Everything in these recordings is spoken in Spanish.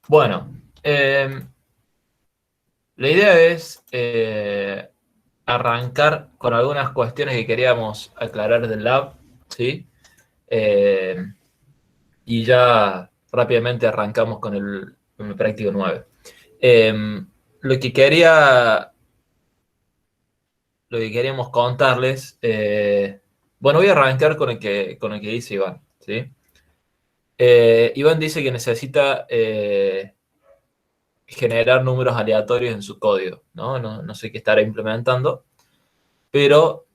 Bueno, la idea es arrancar con algunas cuestiones que queríamos aclarar del lab, ¿sí? Eh, y ya rápidamente arrancamos con el práctico 9. Eh, lo que quería, lo que queríamos contarles, bueno, voy a arrancar con el que dice Iván, ¿sí? Iván dice que necesita generar números aleatorios en su código, ¿no? No sé qué estará implementando, pero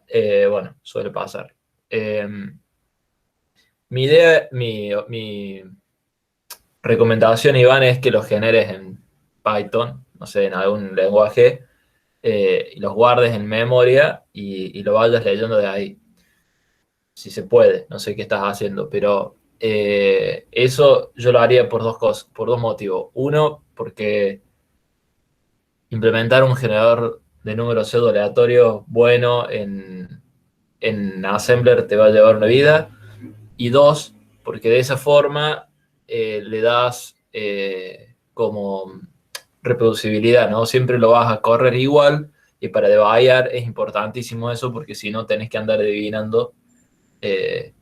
bueno, suele pasar. Eh, mi recomendación, Iván, es que los generes en Python, no sé, en algún lenguaje, y los guardes en memoria y lo vayas leyendo de ahí, si se puede. No sé qué estás haciendo, pero eso yo lo haría por dos cosas, por dos motivos. Uno, porque implementar un generador de números pseudo aleatorio bueno en Assembler te va a llevar una vida. Y dos, porque de esa forma le das como reproducibilidad, ¿no? Siempre lo vas a correr igual y para debugar es importantísimo eso porque si no tenés que andar adivinando eh,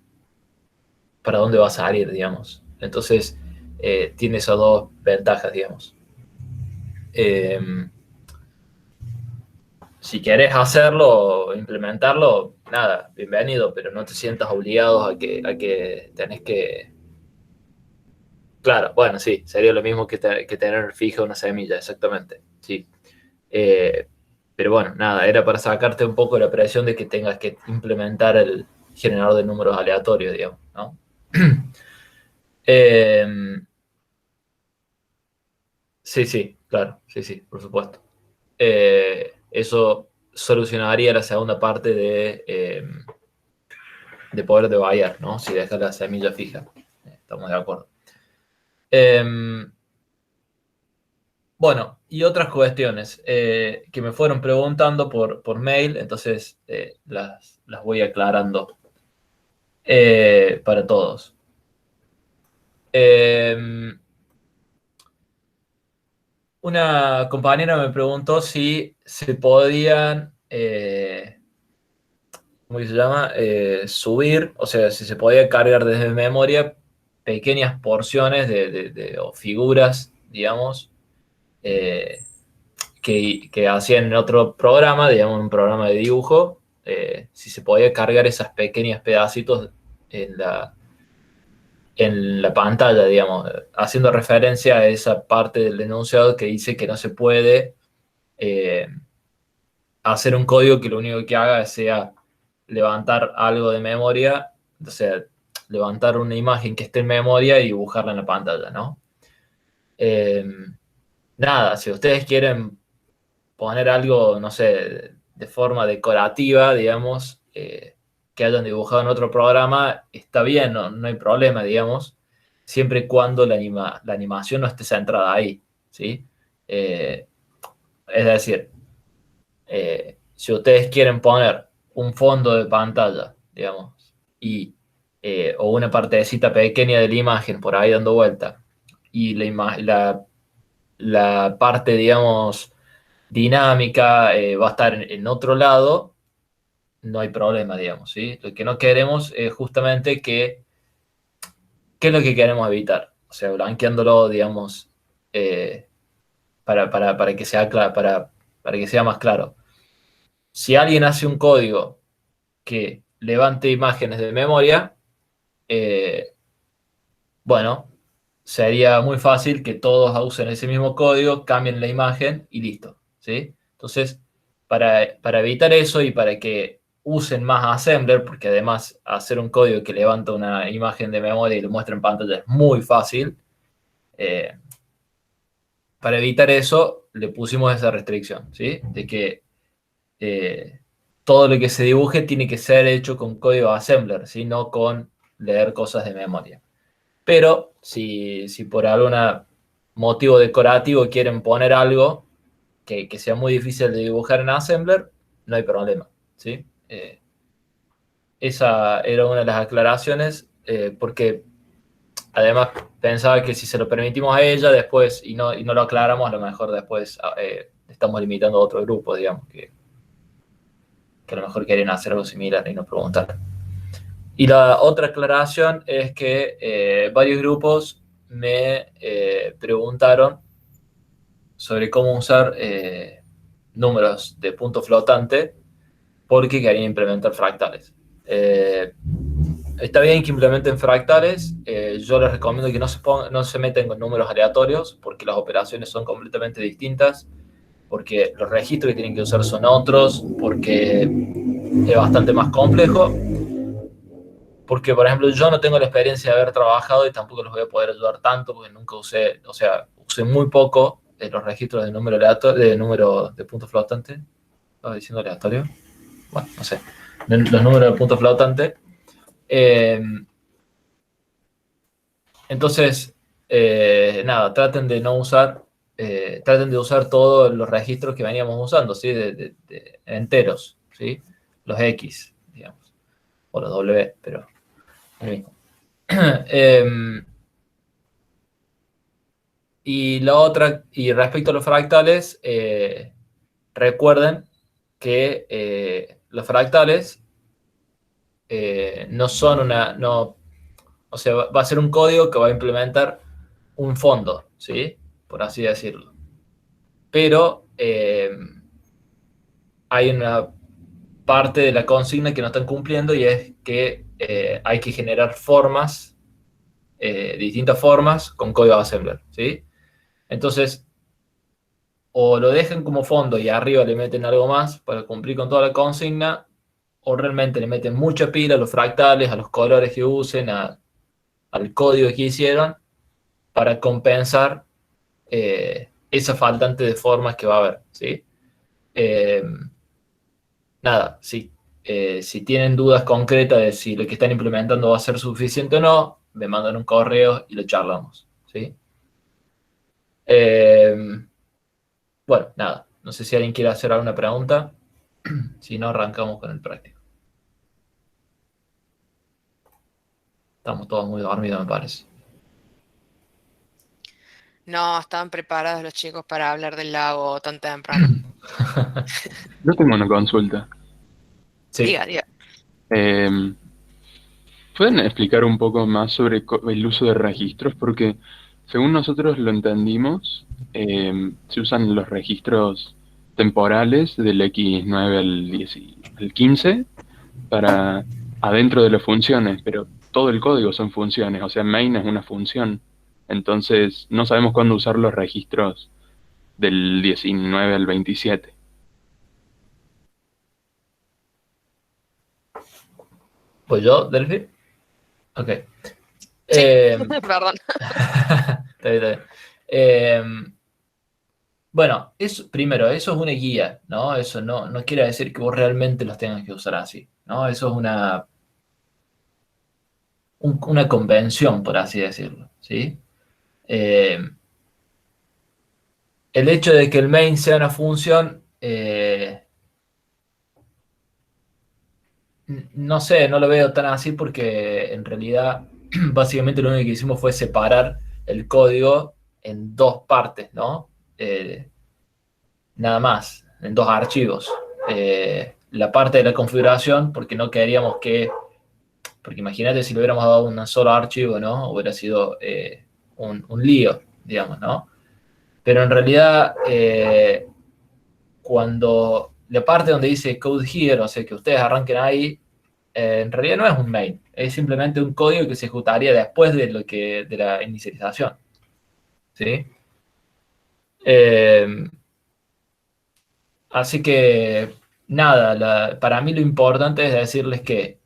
para dónde va a salir, digamos. Entonces, tiene esas dos ventajas, digamos. Eh, si querés hacerlo, implementarlo, nada, bienvenido, pero no te sientas obligado a que tenés que. Claro, bueno, sí, sería lo mismo que tener fija una semilla, exactamente. Sí. Eh, pero bueno, nada, era para sacarte un poco la presión de que tengas que implementar el generador de números aleatorios, digamos, ¿no? Eh, sí, sí, claro, sí, sí, por supuesto. Eso solucionaría la segunda parte de poder debayar, ¿no? Si dejas la semilla fija. Estamos de acuerdo. Eh, Bueno, y otras cuestiones que me fueron preguntando por mail, entonces las voy aclarando para todos. Eh, una compañera me preguntó si se podían, ¿cómo se llama? Subir, o sea, si se podía cargar desde memoria pequeñas porciones o figuras, digamos, eh, que hacían en otro programa, digamos, un programa de dibujo, si se podía cargar esas pequeños pedacitos en la pantalla, digamos, haciendo referencia a esa parte del enunciado que dice que no se puede eh, hacer un código que lo único que haga sea levantar algo de memoria, o sea, levantar una imagen que esté en memoria y dibujarla en la pantalla, ¿no? Eh, nada, si ustedes quieren poner algo, no sé, de forma decorativa, digamos, que hayan dibujado en otro programa, está bien, no hay problema, digamos, siempre y cuando la animación no esté centrada ahí, ¿sí? Eh, es decir, si ustedes quieren poner un fondo de pantalla, digamos, o una partecita pequeña de la imagen por ahí dando vuelta, y la parte, digamos, dinámica, va a estar en otro lado, no hay problema, digamos, ¿sí? Lo que no queremos es justamente ¿qué es lo que queremos evitar? O sea, blanqueándolo, digamos, eh, para que sea para que sea más claro. Si alguien hace un código que levante imágenes de memoria, eh, bueno, sería muy fácil que todos usen ese mismo código, cambien la imagen y listo, ¿sí? Entonces, para evitar eso y para que usen más Assembler, porque además hacer un código que levanta una imagen de memoria y lo muestra en pantalla es muy fácil, eh, para evitar eso le pusimos esa restricción, ¿sí? De que eh, todo lo que se dibuje tiene que ser hecho con código Assembler, ¿sí? No con leer cosas de memoria. Pero si por algún motivo decorativo quieren poner algo que sea muy difícil de dibujar en Assembler, no hay problema, ¿sí? Esa era una de las aclaraciones, porque además pensaba que si se lo permitimos a ella después y no lo aclaramos, a lo mejor después estamos limitando a otro grupo, digamos, que a lo mejor quieren hacer algo similar y no preguntar. Y la otra aclaración es que varios grupos me preguntaron sobre cómo usar números de punto flotante porque querían implementar fractales. Está bien que implementen fractales. Yo les recomiendo que no se metan con números aleatorios porque las operaciones son completamente distintas, porque los registros que tienen que usar son otros, porque es bastante más complejo. Porque, por ejemplo, yo no tengo la experiencia de haber trabajado y tampoco los voy a poder ayudar tanto porque nunca usé, o sea, usé muy poco los registros de número aleatorio, de número de punto flotante. ¿Estaba diciendo aleatorio? Bueno, no sé. Los números de punto flotante. Entonces, nada, traten de no usar, traten de usar todos los registros que veníamos usando, ¿sí? De enteros, ¿sí? Los X, digamos, o los W, pero lo mismo. Y la otra, y respecto a los fractales, recuerden que los fractales no son o sea, va a ser un código que va a implementar un fondo, ¿sí? Por así decirlo. Pero hay una parte de la consigna que no están cumpliendo y es que hay que generar formas, distintas formas con código assembler, ¿sí? Entonces, o lo dejan como fondo y arriba le meten algo más para cumplir con toda la consigna, o realmente le meten mucha pila a los fractales, a los colores que usen, al código que hicieron, para compensar esa faltante de formas que va a haber, ¿sí? Eh, nada, si tienen dudas concretas de si lo que están implementando va a ser suficiente o no, me mandan un correo y lo charlamos, ¿sí? Eh, bueno, nada, no sé si alguien quiere hacer alguna pregunta, si no, arrancamos con el práctico. Estamos todos muy dormidos, me parece. No, estaban preparados los chicos para hablar del lago tan temprano. Yo tengo una consulta. Sí. Diga, diga. Eh, ¿Pueden explicar un poco más sobre el uso de registros? Porque según nosotros lo entendimos, se usan los registros temporales del X9 al 15 para adentro de las funciones, pero todo el código son funciones, o sea, main es una función. Entonces, no sabemos cuándo usar los registros del 19 al 27. ¿Pues yo, Delphi? Ok. Sí, Eh, perdón. está bien, está bien. Eh, bueno, primero, eso es una guía, ¿no? Eso no quiere decir que vos realmente los tengas que usar así, ¿no? Eso es una convención, por así decirlo, ¿sí? Eh, el hecho de que el main sea una función, no sé, no lo veo tan así porque en realidad básicamente lo único que hicimos fue separar el código en dos partes, ¿no? Nada más, en dos archivos. La parte de la configuración, porque no queríamos porque imagínate si le hubiéramos dado un solo archivo, ¿no? Hubiera sido un lío, digamos, ¿no? Pero en realidad, cuando la parte donde dice code here, o sea, que ustedes arranquen ahí, en realidad no es un main, es simplemente un código que se ejecutaría después de la inicialización, ¿sí? Eh, Así que, nada, para mí lo importante es decirles que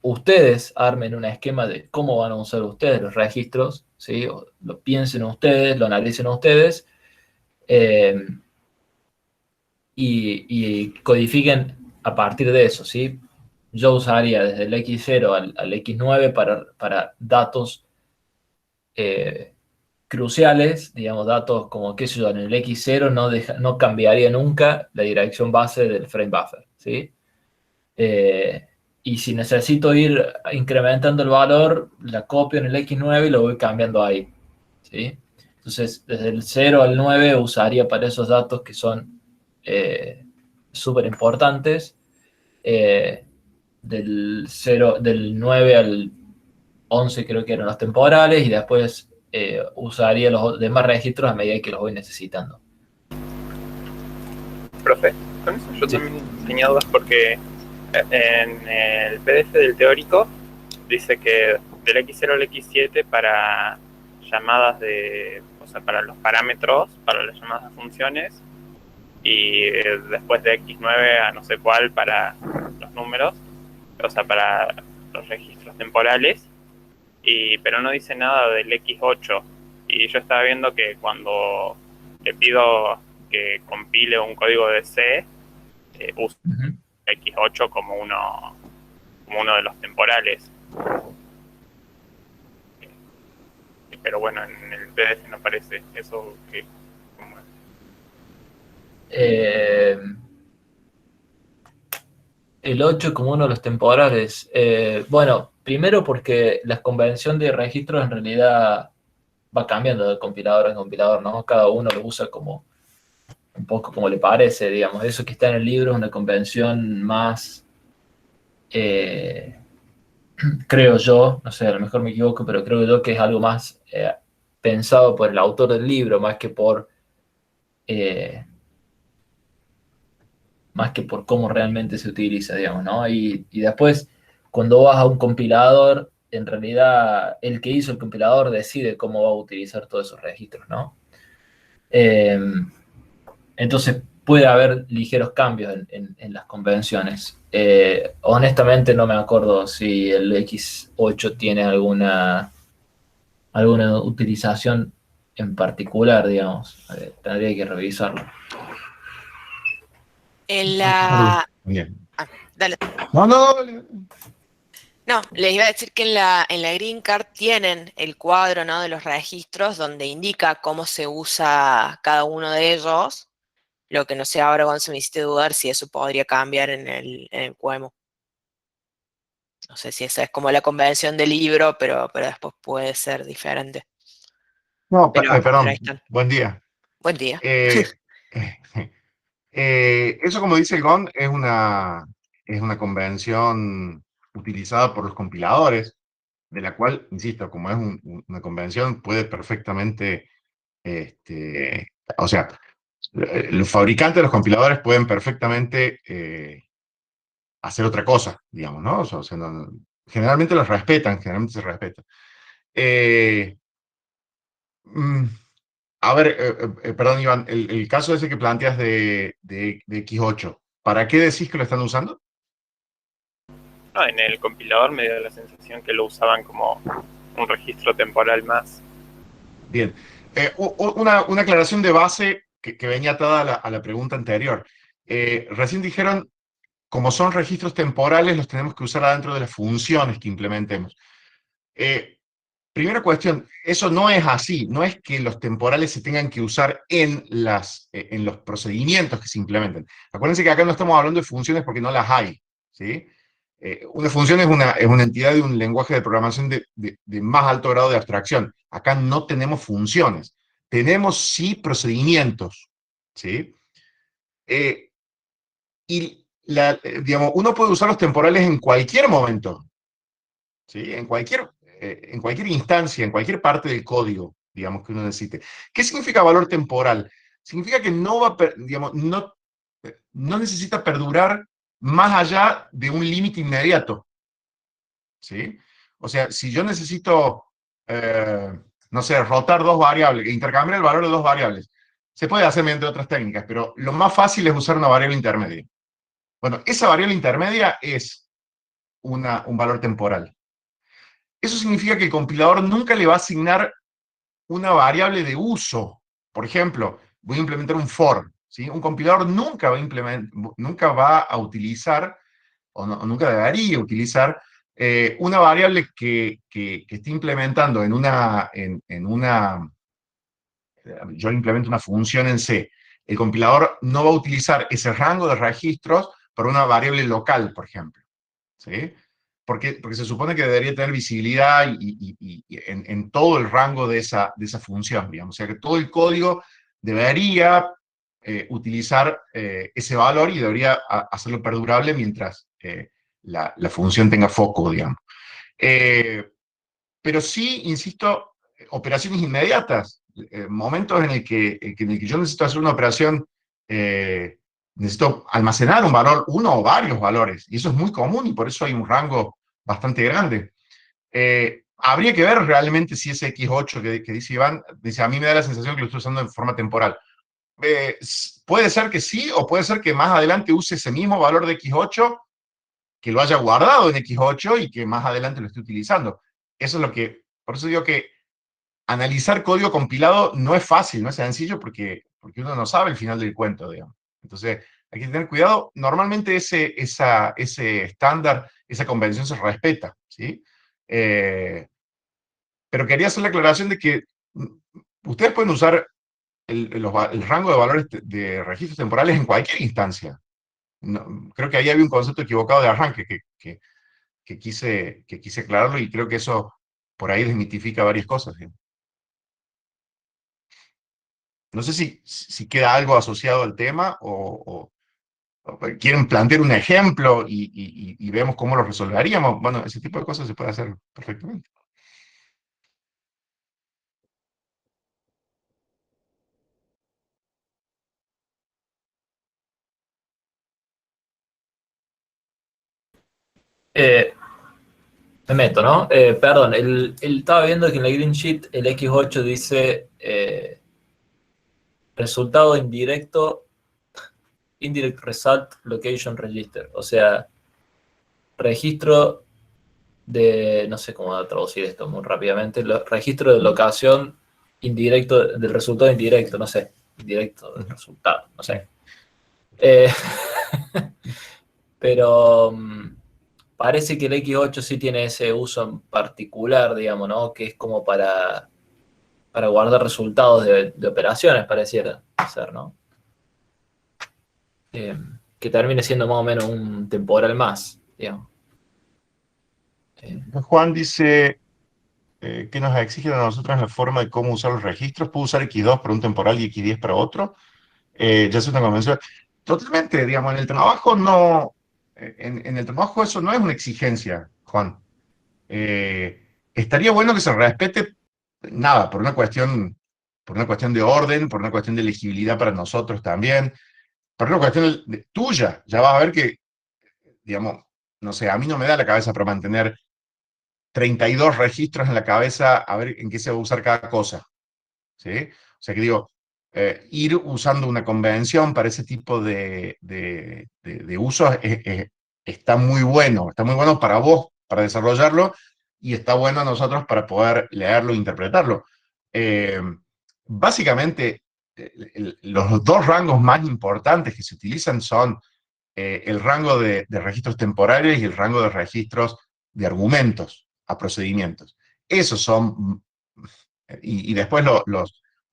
ustedes armen un esquema de cómo van a usar ustedes los registros, ¿sí? O lo piensen ustedes, lo analicen ustedes eh, y codifiquen a partir de eso, ¿sí? Yo usaría desde el X0 al X9 para datos cruciales, digamos, datos como, qué sé yo, en el X0 no cambiaría nunca la dirección base del frame buffer, ¿sí? y si necesito ir incrementando el valor, la copio en el X9 y lo voy cambiando ahí, ¿sí? Entonces, desde el 0 al 9 usaría para esos datos que son súper importantes. Del 9 al 11 creo que eran los temporales, y después usaría los demás registros a medida que los voy necesitando. Profe, con eso yo Sí. también tenía dudas porque en el PDF del teórico dice que del X0 al X7 para llamadas o sea, para los parámetros, para las llamadas de funciones, y después de X9 a no sé cuál para los números, o sea, para los registros temporales, pero no dice nada del X8. Y yo estaba viendo que cuando le pido que compile un código de C, uso X8 como uno de los temporales. Pero bueno, en el PDF no aparece eso. ¿Cómo es? El 8 como uno de los temporales. Bueno, primero porque la convención de registros en realidad va cambiando de compilador en compilador, ¿no? Cada uno lo usa como un poco como le parece, digamos. Eso que está en el libro es una convención más, creo yo, no sé, a lo mejor me equivoco, pero creo yo que es algo más pensado por el autor del libro, eh, más que por cómo realmente se utiliza, digamos, ¿no? Y después, cuando vas a un compilador, en realidad el que hizo el compilador decide cómo va a utilizar todos esos registros, ¿no? Eh, entonces puede haber ligeros cambios en las convenciones. Honestamente no me acuerdo si el X8 tiene alguna utilización en particular, digamos. Tendría que revisarlo. En la... Bien. Ah, dale. No. No, les iba a decir que en la Green Card tienen el cuadro, ¿no?, de los registros donde indica cómo se usa cada uno de ellos. Lo que no sé ahora, Gonzo, me hiciste dudar si eso podría cambiar en el QEMU. No sé si esa es como la convención del libro, pero después puede ser diferente. No, Pero ahí perdón. están. Buen día. Buen día. Eh, eso, como dice el GON, es una convención utilizada por los compiladores, de la cual, insisto, como es una convención, puede perfectamente, o sea, los fabricantes de los compiladores pueden perfectamente hacer otra cosa, digamos, ¿no? O sea, generalmente los respetan, generalmente se respetan. Mm, A ver, perdón, Iván, el caso ese que planteas de X8, ¿para qué decís que lo están usando? No, en el compilador me dio la sensación que lo usaban como un registro temporal más. Bien. Una aclaración de base que venía atada a la pregunta anterior. Recién dijeron, como son registros temporales, los tenemos que usar adentro de las funciones que implementemos. Primera cuestión, eso no es así, no es que los temporales se tengan que usar en los procedimientos que se implementen. Acuérdense que acá no estamos hablando de funciones porque no las hay, ¿sí? Una función es una entidad de un lenguaje de programación de más alto grado de abstracción. Acá no tenemos funciones, tenemos sí procedimientos, ¿sí? Digamos, uno puede usar los temporales en cualquier momento, ¿sí? En cualquier instancia, en cualquier parte del código, digamos, que uno necesite. ¿Qué significa valor temporal? Significa que no va, digamos, no necesita perdurar más allá de un límite inmediato, ¿sí? O sea, si yo necesito, no sé, rotar dos variables, intercambiar el valor de dos variables, se puede hacer mediante otras técnicas, pero lo más fácil es usar una variable intermedia. Bueno, esa variable intermedia es un valor temporal. Eso significa que el compilador nunca le va a asignar una variable de uso. Por ejemplo, voy a implementar un for, ¿sí? Un compilador nunca va a utilizar, o nunca debería utilizar, una variable que esté implementando yo implemento una función en C. El compilador no va a utilizar ese rango de registros para una variable local, por ejemplo, ¿sí? Porque se supone que debería tener visibilidad en todo el rango de esa función, digamos. O sea que todo el código debería utilizar ese valor y debería hacerlo perdurable mientras la función tenga foco, digamos. Eh, pero sí, insisto, operaciones inmediatas, momentos en el que yo necesito hacer una operación, necesito almacenar un valor, uno o varios valores, y eso es muy común y por eso hay un rango bastante grande. Habría que ver realmente si ese X8 que dice Iván, dice, a mí me da la sensación que lo estoy usando en forma temporal. Puede ser que sí, o puede ser que más adelante use ese mismo valor de X8, que lo haya guardado en X8 y que más adelante lo esté utilizando. Eso es lo que, por eso digo que analizar código compilado no es fácil, no es sencillo, porque uno no sabe el final del cuento, digamos. Entonces, hay que tener cuidado. Normalmente ese estándar, esa convención se respeta, ¿sí? Pero quería hacer la aclaración de que ustedes pueden usar el rango de valores de registros temporales en cualquier instancia. No, creo que ahí había un concepto equivocado de arranque que quise aclararlo y creo que eso por ahí desmitifica varias cosas, ¿sí? No sé si queda algo asociado al tema o quieren plantear un ejemplo y vemos cómo lo resolveríamos. Bueno, ese tipo de cosas se puede hacer perfectamente. Eh, Me meto, ¿no? Perdón, estaba viendo que en la Green Sheet el X8 dice resultado indirecto, indirect result location register. O sea, registro de, no sé cómo traducir esto muy rápidamente, registro de locación indirecto, del resultado indirecto, no sé, indirecto del resultado, no sé. Eh, pero parece que el X8 sí tiene ese uso en particular, digamos, ¿no? Que es como para guardar resultados de operaciones, pareciera ser, ¿no? Que termine siendo más o menos un temporal más, digamos. Juan dice que nos exigen a nosotros la forma de cómo usar los registros. ¿Puedo usar X2 para un temporal y X10 para otro? Ya es una convención. Totalmente, digamos, en el trabajo no, en el trabajo eso no es una exigencia, Juan. Estaría bueno que se respete, nada, por una cuestión de orden, por una cuestión de legibilidad para nosotros también, por una cuestión tuya. Ya vas a ver que, digamos, no sé, a mí no me da la cabeza para mantener 32 registros en la cabeza a ver en qué se va a usar cada cosa, ¿sí? O sea que digo, ir usando una convención para ese tipo de usos está muy bueno para vos, para desarrollarlo, y está bueno a nosotros para poder leerlo e interpretarlo. Eh, Básicamente, los dos rangos más importantes que se utilizan son el rango de registros temporales y el rango de registros de argumentos a procedimientos. Esos son, y después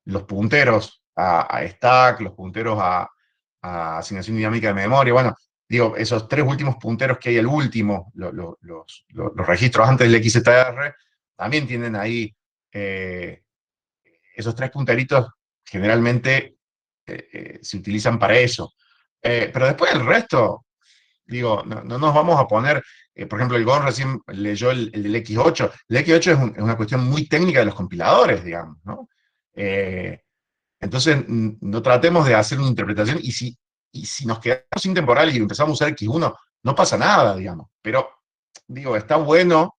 los punteros a stack, los punteros a asignación dinámica de memoria, bueno, digo, esos tres últimos punteros que hay al último, los registros antes del XZR, también tienen ahí esos tres punteritos generalmente se utilizan para eso. Pero después el resto, digo, no nos vamos a poner, por ejemplo, el Gon recién leyó el del X8. El X8 es una cuestión muy técnica de los compiladores, digamos, ¿no? Eh, entonces, no tratemos de hacer una interpretación y si nos quedamos sin temporal y empezamos a usar X1, no pasa nada, digamos. Pero, digo, está bueno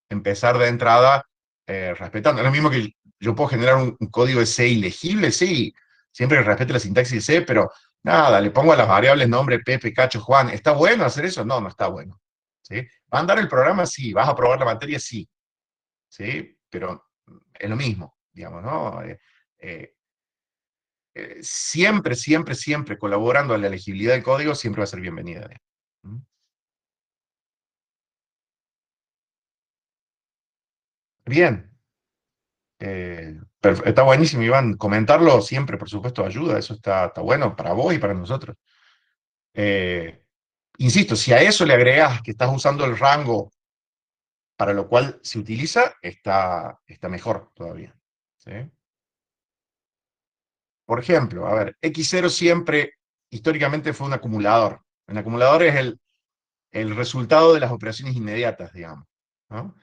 empezar de entrada respetando. Es lo mismo que yo puedo generar un código de C ilegible, sí, siempre que respete la sintaxis de C, pero nada, le pongo a las variables nombre, Pepe, Cacho, Juan. ¿Está bueno hacer eso? No, no está bueno. ¿Sí? ¿Va a andar el programa? Sí. ¿Vas a probar la materia? Sí. ¿Sí? Pero es lo mismo, digamos, ¿no? Eh, siempre, siempre, siempre colaborando a la legibilidad del código, siempre va a ser bienvenida. ¿Mm? Bien. Está buenísimo, Iván. Comentarlo siempre, por supuesto, ayuda. Eso está bueno para vos y para nosotros. Eh, Insisto, si a eso le agregas que estás usando el rango para lo cual se utiliza, está mejor todavía. ¿Sí? Por ejemplo, a ver, X0 siempre históricamente fue un acumulador. Un acumulador es el resultado de las operaciones inmediatas, digamos, ¿no?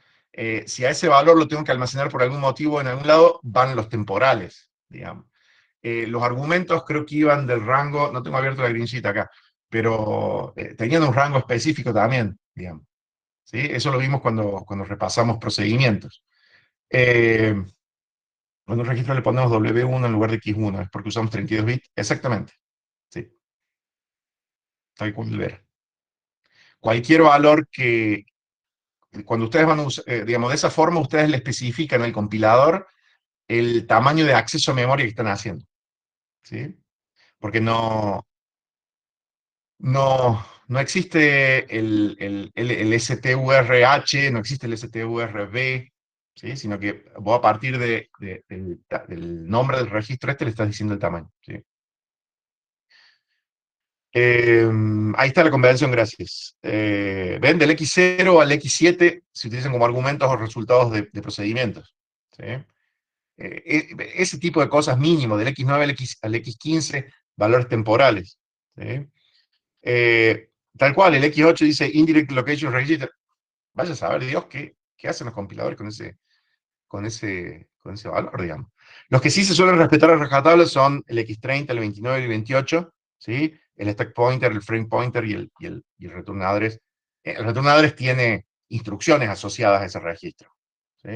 Si a ese valor lo tengo que almacenar por algún motivo en algún lado, van los temporales, digamos. Los argumentos creo que iban del rango, no tengo abierto la green sheet acá, pero tenían un rango específico también, digamos. ¿Sí? Eso lo vimos cuando repasamos procedimientos. Cuando un registro le ponemos W1 en lugar de X1, es porque usamos 32 bits. Exactamente. Sí, tal cual ver. Cualquier valor que, cuando ustedes van a usar, digamos, de esa forma, ustedes le especifican al compilador el tamaño de acceso a memoria que están haciendo. ¿Sí? Porque no existe el STURH, no existe el STURB, ¿sí? Sino que vos a partir del nombre del registro este le estás diciendo el tamaño. ¿Sí? Ahí está la convención, gracias. Ven, del X0 al X7 se utilizan como argumentos o resultados de procedimientos. ¿Sí? Ese tipo de cosas mínimo, del X9 al X15, valores temporales. ¿Sí? Tal cual, el X8 dice Indirect Location Register. Vaya a saber Dios qué hacen los compiladores con ese valor, digamos. Los que sí se suelen respetar a rajatabla son el X30, el 29 y el 28, ¿sí? El stack pointer, el frame pointer y el return address. El return address tiene instrucciones asociadas a ese registro. ¿Sí?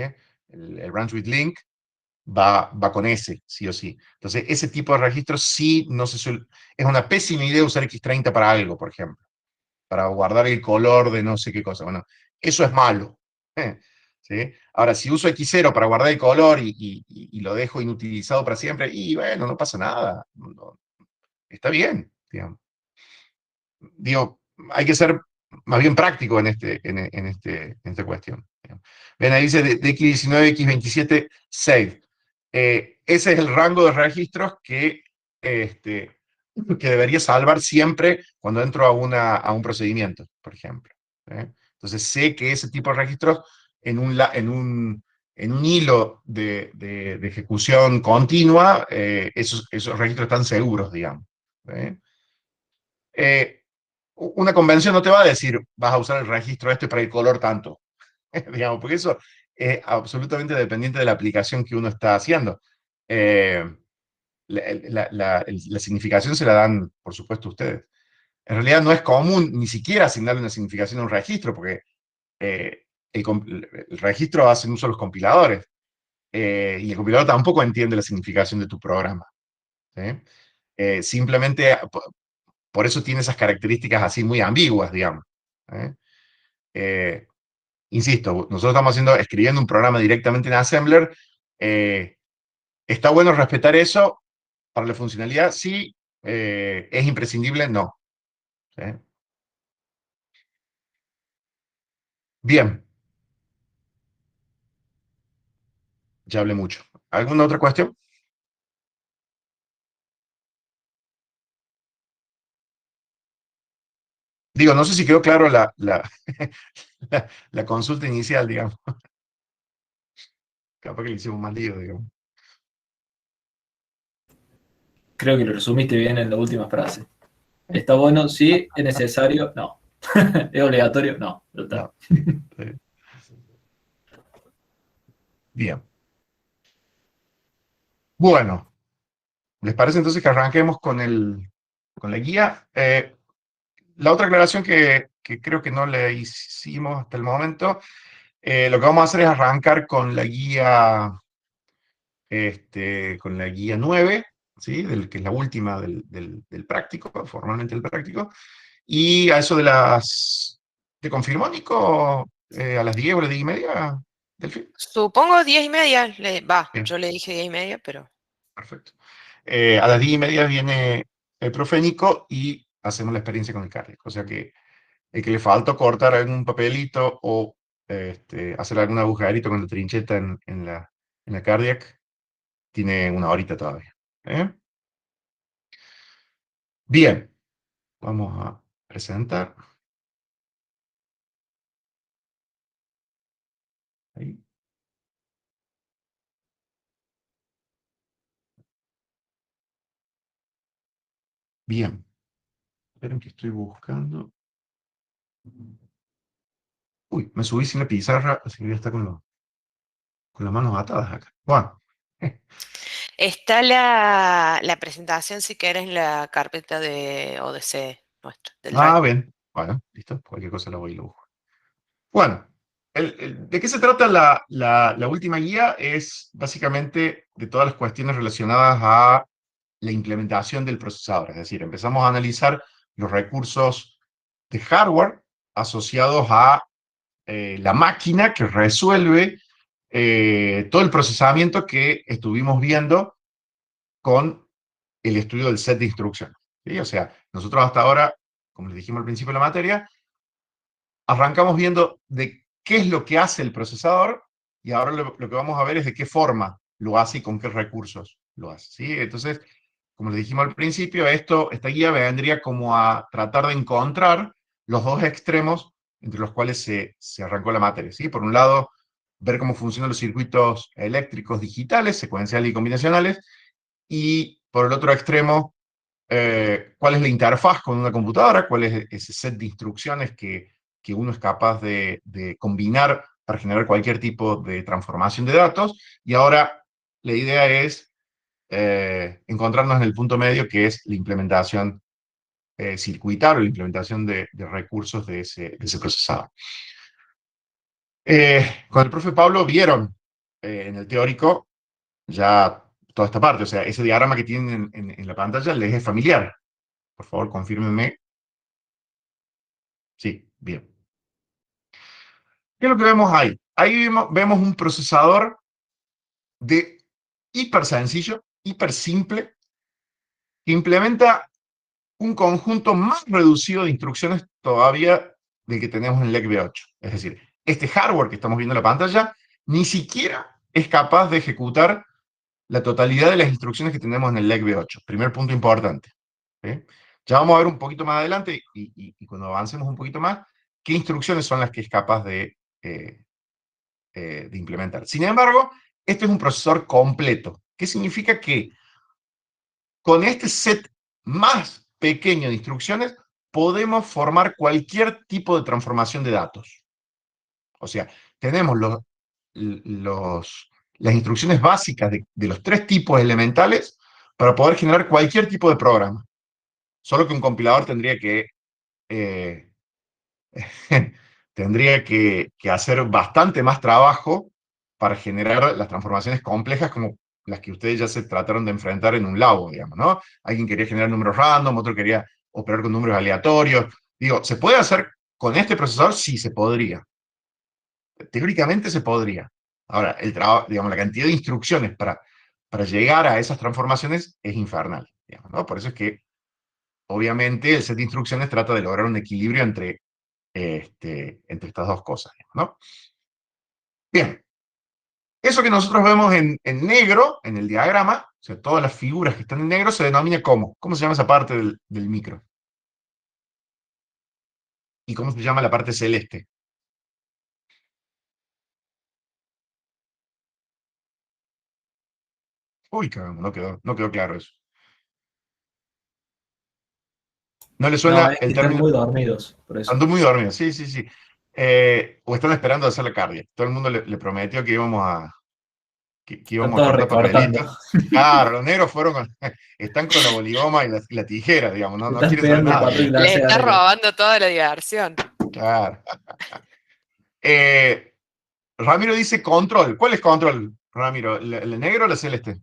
El branch with link va con ese, sí o sí. Entonces, ese tipo de registros sí no se suele... Es una pésima idea usar X30 para algo, por ejemplo, para guardar el color de no sé qué cosa. Bueno, eso es malo. ¿Sí? Ahora, si uso X0 para guardar el color y lo dejo inutilizado para siempre, y bueno, no pasa nada. Está bien, digamos. Digo, hay que ser más bien práctico en esta cuestión. Digamos. Ven, ahí dice de X19, X27, save. Ese es el rango de registros que debería salvar siempre cuando entro a un procedimiento, por ejemplo. Entonces sé que ese tipo de registros en un hilo de ejecución continua, esos registros están seguros, digamos. Eh, una convención no te va a decir, vas a usar el registro este para el color tanto, digamos, porque eso es absolutamente dependiente de la aplicación que uno está haciendo. Eh, la significación se la dan, por supuesto, ustedes. En realidad no es común ni siquiera asignarle una significación a un registro, porque el registro hacen uso los compiladores, y el compilador tampoco entiende la significación de tu programa. ¿Sí? Simplemente por eso tiene esas características así muy ambiguas, digamos. ¿Eh? Eh, Insisto, nosotros estamos escribiendo un programa directamente en Assembler. ¿Está bueno respetar eso para la funcionalidad? Sí. ¿Es imprescindible? No. ¿Sí? Bien, ya hablé mucho. ¿Alguna otra cuestión? Digo, no sé si quedó claro la consulta inicial, digamos. Capaz que le hicimos mal lío, digamos. Creo que lo resumiste bien en la última frase. ¿Está bueno? Sí. ¿Es necesario? No. ¿Es obligatorio? No. No. Bien. Bueno, ¿les parece entonces que arranquemos con la guía? La otra aclaración que creo que no le hicimos hasta el momento, lo que vamos a hacer es arrancar con la guía 9, ¿sí? Que es la última del práctico, formalmente el práctico, y a eso ¿te confirmó, Nico, a las 10 o las 10:30, Delphi? Supongo 10:30, Bien, yo le dije 10:30, pero... perfecto. A las 10:30 viene el profe Nico y hacemos la experiencia con el cardiac. O sea que el que le faltó cortar algún papelito o hacer algún agujerito con la trincheta en la cardiac, tiene una horita todavía. ¿Eh? Bien, vamos a presentar. Ahí. Bien. Esperen que estoy buscando. Uy, me subí sin la pizarra, así que voy a estar con las manos atadas acá. Bueno. Está la presentación, si querés, en la carpeta de ODC nuestra, del Drive. Bien. Bueno, listo. Cualquier cosa la voy y lo busco. Bueno, ¿de qué se trata la última guía? Es básicamente de todas las cuestiones relacionadas a la implementación del procesador. Es decir, empezamos a analizar los recursos de hardware asociados a la máquina que resuelve todo el procesamiento que estuvimos viendo con el estudio del set de instrucciones. ¿Sí? O sea, nosotros hasta ahora, como les dijimos al principio de la materia, arrancamos viendo de qué es lo que hace el procesador y ahora lo que vamos a ver es de qué forma lo hace y con qué recursos lo hace. ¿Sí? Entonces, como les dijimos al principio, esta guía vendría como a tratar de encontrar los dos extremos entre los cuales se arrancó la materia. ¿Sí? Por un lado, ver cómo funcionan los circuitos eléctricos digitales, secuenciales y combinacionales, y por el otro extremo, cuál es la interfaz con una computadora, cuál es ese set de instrucciones que uno es capaz de combinar para generar cualquier tipo de transformación de datos. Y ahora la idea es encontrarnos en el punto medio, que es la implementación circuitaria, la implementación de recursos de ese procesador. Con el profe Pablo vieron en el teórico ya toda esta parte, o sea, ese diagrama que tienen en la pantalla les es familiar. Por favor, confírmenme. Sí, bien. ¿Qué es lo que vemos ahí? Ahí vemos un procesador de hiper sencillo, hiper simple, que implementa un conjunto más reducido de instrucciones todavía del que tenemos en el ECV8. Es decir, este hardware que estamos viendo en la pantalla ni siquiera es capaz de ejecutar la totalidad de las instrucciones que tenemos en el ECV8. Primer punto importante. ¿Sí? Ya vamos a ver un poquito más adelante y cuando avancemos un poquito más, qué instrucciones son las que es capaz de implementar. Sin embargo, este es un procesador completo. ¿Qué significa? Que con este set más pequeño de instrucciones podemos formar cualquier tipo de transformación de datos. O sea, tenemos las instrucciones básicas de los tres tipos elementales para poder generar cualquier tipo de programa. Solo que un compilador tendría que eh, tendría que hacer bastante más trabajo para generar las transformaciones complejas como las que ustedes ya se trataron de enfrentar en un labo, digamos, ¿no? Alguien quería generar números random, otro quería operar con números aleatorios. Digo, ¿se puede hacer con este procesador? Sí, se podría. Teóricamente se podría. Ahora, el trabajo, digamos, la cantidad de instrucciones para llegar a esas transformaciones es infernal, digamos, ¿no? Por eso es que, obviamente, el set de instrucciones trata de lograr un equilibrio entre estas dos cosas, ¿no? Bien, eso que nosotros vemos en negro, en el diagrama, o sea, todas las figuras que están en negro, se denomina ¿cómo? ¿Cómo se llama esa parte del micro? ¿Y cómo se llama la parte celeste? Uy, caramba, no quedó claro eso. ¿No le No, suena es el que están término? muy dormidos, por eso. Ando muy dormido, sí, sí, sí. O están esperando hacer la cardia. Todo el mundo le prometió que íbamos que Están íbamos a todos cortar recortando. papelitos. Claro, los negros están con la boligoma y la tijera, digamos, no Están quieren saber pegando el nada. papel Les glacé a está negro. robando toda la diversión. Claro. Eh, Ramiro dice control. ¿Cuál es control, Ramiro? ¿El negro o la celeste?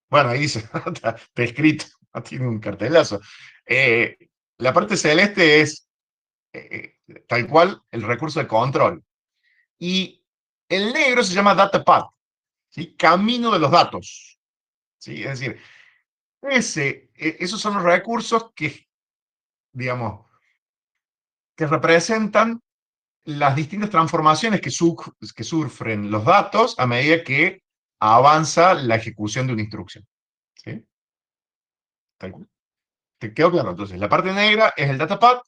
Bueno, ahí dice, está escrito, tiene un cartelazo. Eh, la parte celeste es tal cual el recurso de control. Y el negro se llama data path, ¿sí? Camino de los datos. ¿Sí? Es decir, esos son los recursos que, digamos, que representan las distintas transformaciones que sufren los datos a medida que avanza la ejecución de una instrucción. ¿Sí? ¿Te quedó claro? Entonces, la parte negra es el data path,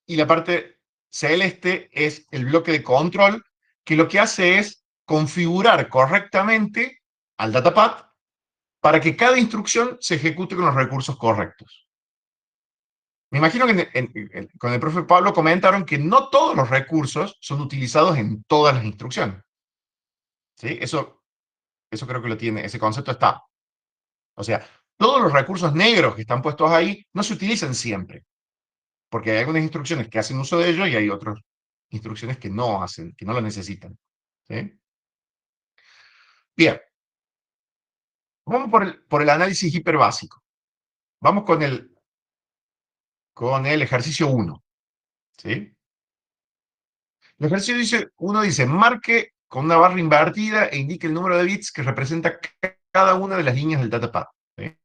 y la parte celeste es el bloque de control, que lo que hace es configurar correctamente al datapad para que cada instrucción se ejecute con los recursos correctos. Me imagino que con el profe Pablo comentaron que no todos los recursos son utilizados en todas las instrucciones. ¿Sí? Eso creo que lo tiene, ese concepto está. O sea, todos los recursos negros que están puestos ahí no se utilizan siempre, porque hay algunas instrucciones que hacen uso de ellos y hay otras instrucciones que no hacen, que no lo necesitan. ¿Sí? Bien, vamos por el análisis hiperbásico. Vamos con el ejercicio 1. ¿Sí? El ejercicio 1 dice, marque con una barra invertida e indique el número de bits que representa cada una de las líneas del datapad. ¿Sí?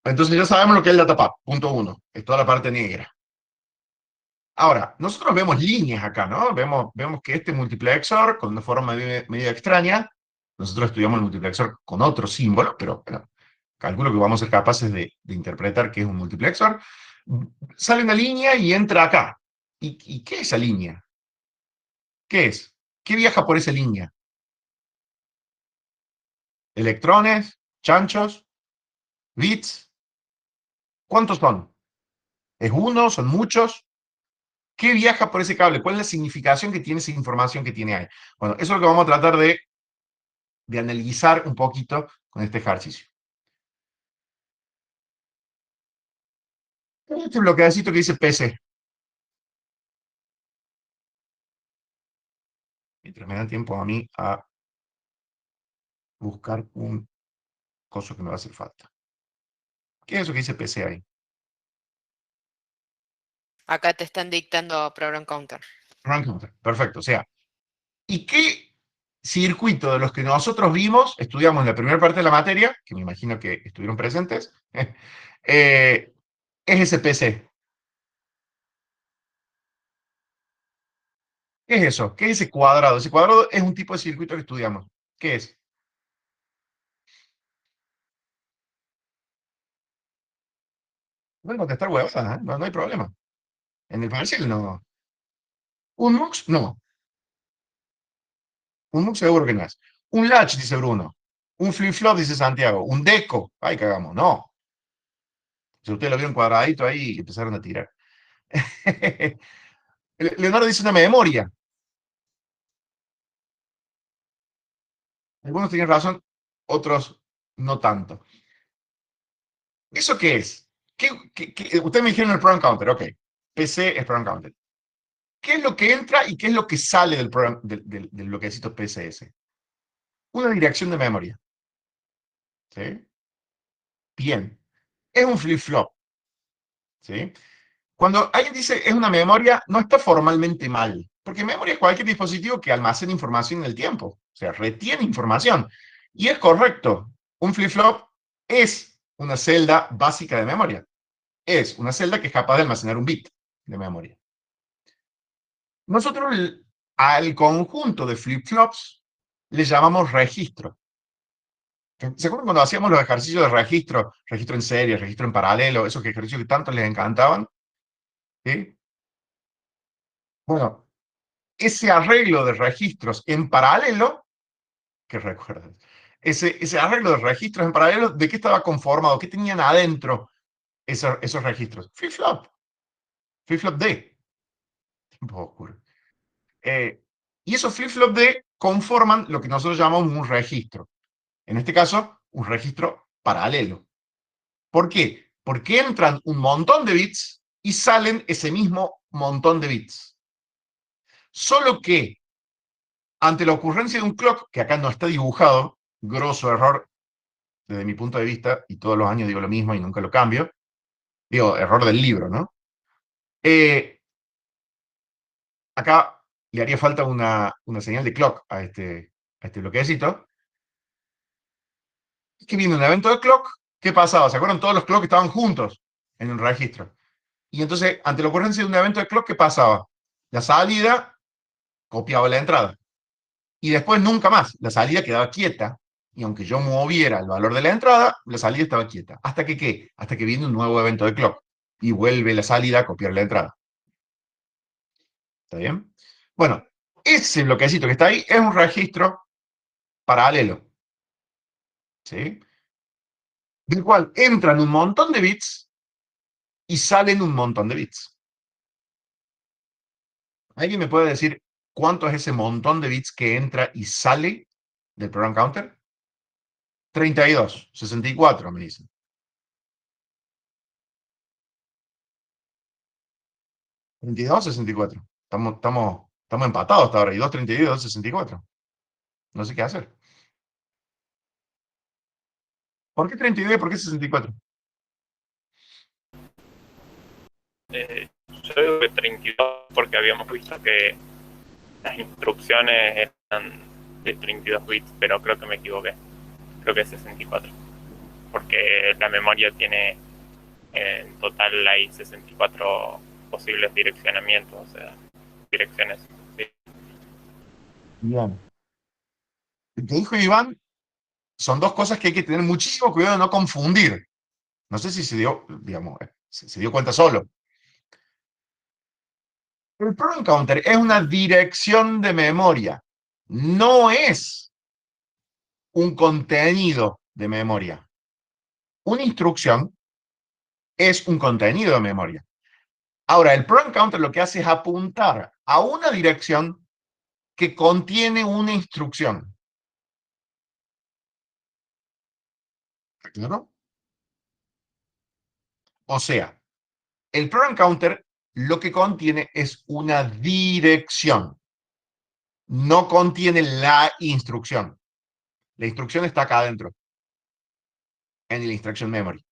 Entonces ya sabemos lo que es el datapad, punto 1, es toda la parte negra. Ahora, nosotros vemos líneas acá, ¿no? Vemos que este multiplexor, con una forma medio extraña, nosotros estudiamos el multiplexor con otro símbolo, pero bueno, calculo que vamos a ser capaces de interpretar qué es un multiplexor. Sale una línea y entra acá. ¿Y qué es esa línea? ¿Qué es? ¿Qué viaja por esa línea? ¿Electrones? ¿Chanchos? ¿Bits? ¿Cuántos son? ¿Es uno? ¿Son muchos? ¿Qué viaja por ese cable? ¿Cuál es la significación que tiene esa información que tiene ahí? Bueno, eso es lo que vamos a tratar de analizar un poquito con este ejercicio. Este bloquecito que dice PC. Mientras me dan tiempo a mí a buscar un coso que me va a hacer falta. ¿Qué es eso que dice PC ahí? Acá te están dictando Program Counter. Run counter. Perfecto. O sea, ¿y qué circuito de los que nosotros vimos, estudiamos en la primera parte de la materia, que me imagino que estuvieron presentes, es ese PC? ¿Qué es eso? ¿Qué es ese cuadrado? Ese cuadrado es un tipo de circuito que estudiamos. ¿Qué es? Pueden contestar huevos, ¿eh? No, no hay problema. En el parcial no. Un MUX, no. Un MUX seguro que no es. Un latch, dice Bruno. Un flip-flop, dice Santiago. Un deco. Ay, cagamos. No. Si ustedes lo vieron cuadradito ahí y empezaron a tirar. Leonardo dice una memoria. Algunos tienen razón, otros no tanto. ¿Eso qué es? Ustedes me dijeron el program counter, ok. PC es program counter. ¿Qué es lo que entra y qué es lo que sale del bloquecito PCS? Una dirección de memoria. ¿Sí? Bien. Es un flip-flop. ¿Sí? Cuando alguien dice es una memoria, no está formalmente mal. Porque memoria es cualquier dispositivo que almacena información en el tiempo. O sea, retiene información. Y es correcto. Un flip-flop es una celda básica de memoria. Es una celda que es capaz de almacenar un bit de memoria. Nosotros al conjunto de flip-flops le llamamos registro. ¿Se acuerdan cuando hacíamos los ejercicios de registro? Registro en serie, registro en paralelo, esos ejercicios que tanto les encantaban. ¿Sí? Bueno, ese arreglo de registros en paralelo, que recuerden, ese arreglo de registros en paralelo, ¿de qué estaba conformado? ¿Qué tenían adentro esos registros? Flip-flop. Flip-flop D. Un poco oscuro. Y esos flip-flop D conforman lo que nosotros llamamos un registro. En este caso, un registro paralelo. ¿Por qué? Porque entran un montón de bits y salen ese mismo montón de bits. Solo que, ante la ocurrencia de un clock, que acá no está dibujado, grosso error desde mi punto de vista, y todos los años digo lo mismo y nunca lo cambio, digo, error del libro, ¿no? Acá le haría falta una señal de clock a este bloquecito. Que viene un evento de clock, ¿qué pasaba? ¿Se acuerdan? Todos los clocks estaban juntos en un registro. Y entonces, ante la ocurrencia de un evento de clock, ¿qué pasaba? La salida copiaba la entrada. Y después nunca más. La salida quedaba quieta y aunque yo moviera el valor de la entrada, la salida estaba quieta. ¿Hasta que qué? Hasta que viene un nuevo evento de clock y vuelve la salida a copiar la entrada. ¿Está bien? Bueno, ese bloquecito que está ahí es un registro paralelo, ¿sí? Del cual entran un montón de bits y salen un montón de bits. ¿Alguien me puede decir cuánto es ese montón de bits que entra y sale del program counter? 32, 64 me dicen. ¿32 64? Estamos empatados hasta ahora. Y 232 y 264. No sé qué hacer. ¿Por qué 32 y por qué 64? Yo digo que 32 porque habíamos visto que las instrucciones eran de 32 bits, pero creo que me equivoqué. Creo que es 64. Porque la memoria tiene, en total hay 64 posibles direccionamientos, o sea, direcciones. Sí. Bien. Lo que dijo Iván son dos cosas que hay que tener muchísimo cuidado de no confundir. No sé si se dio, digamos, se dio cuenta solo. El program counter es una dirección de memoria. No es un contenido de memoria. Una instrucción es un contenido de memoria. Ahora, el program counter lo que hace es apuntar a una dirección que contiene una instrucción. ¿Claro? O sea, el program counter lo que contiene es una dirección. No contiene la instrucción. La instrucción está acá adentro, en el instruction memory.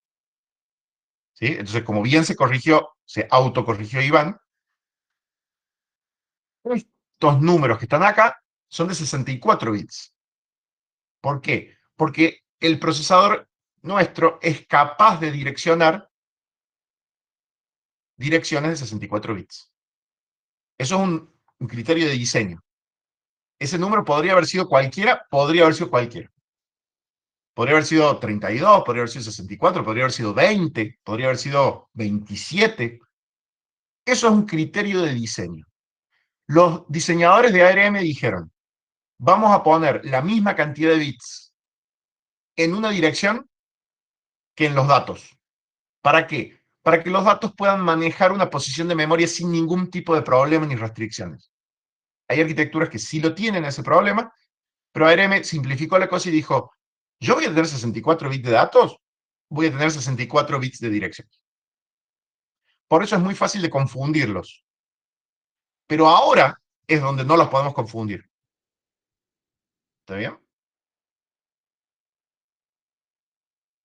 ¿Sí? Entonces, como bien se autocorrigió Iván, estos números que están acá son de 64 bits. ¿Por qué? Porque el procesador nuestro es capaz de direccionar direcciones de 64 bits. Eso es un criterio de diseño. Ese número podría haber sido cualquiera, podría haber sido cualquiera. Podría haber sido 32, podría haber sido 64, podría haber sido 20, podría haber sido 27. Eso es un criterio de diseño. Los diseñadores de ARM dijeron, vamos a poner la misma cantidad de bits en una dirección que en los datos. ¿Para qué? Para que los datos puedan manejar una posición de memoria sin ningún tipo de problema ni restricciones. Hay arquitecturas que sí lo tienen ese problema, pero ARM simplificó la cosa y dijo, yo voy a tener 64 bits de datos, voy a tener 64 bits de dirección. Por eso es muy fácil de confundirlos. Pero ahora es donde no los podemos confundir. ¿Está bien?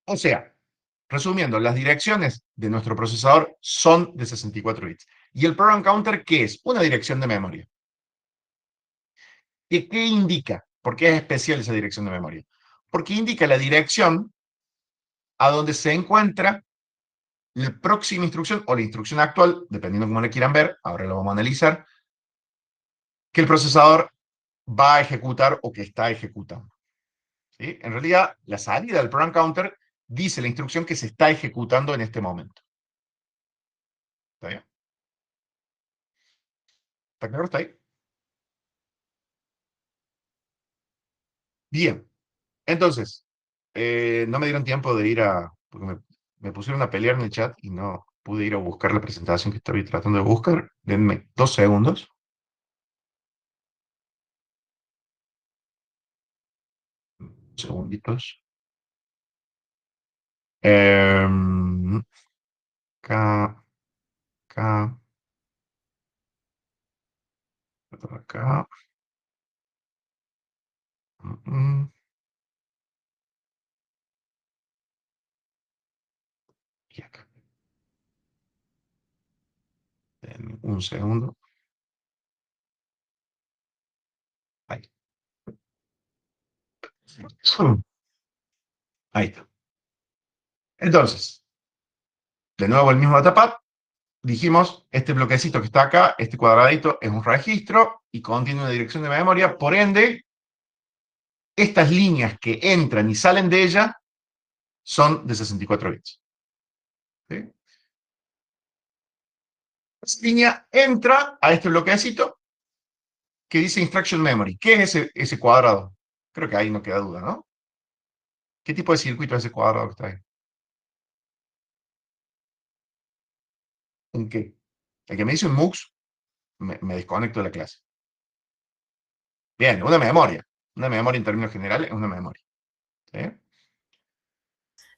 O sea, resumiendo, las direcciones de nuestro procesador son de 64 bits. ¿Y el program counter qué es? Una dirección de memoria. ¿Y qué indica? ¿Por qué es especial esa dirección de memoria? Porque indica la dirección a donde se encuentra la próxima instrucción o la instrucción actual, dependiendo de cómo la quieran ver, ahora lo vamos a analizar, que el procesador va a ejecutar o que está ejecutando. ¿Sí? En realidad, la salida del program counter dice la instrucción que se está ejecutando en este momento. ¿Está bien? ¿Está claro? ¿Está ahí? Bien. Entonces, no me dieron tiempo de ir a... porque me pusieron a pelear en el chat y no pude ir a buscar la presentación que estaba tratando de buscar. Denme 2 segundos. Segunditos. Acá, acá, acá. Y acá. Denme un segundo. Ahí. Ahí está. Entonces, de nuevo el mismo datapad. Dijimos, este bloquecito que está acá, este cuadradito, es un registro y contiene una dirección de memoria. Por ende, estas líneas que entran y salen de ella son de 64 bits. ¿Sí? Esa línea entra a este bloquecito que dice Instruction Memory. ¿Qué es ese cuadrado? Creo que ahí no queda duda, ¿no? ¿Qué tipo de circuito es ese cuadrado que está ahí? ¿Un qué? El que me dice un MUX, me desconecto de la clase. Bien, una memoria. Una memoria en términos generales es una memoria. ¿Sí?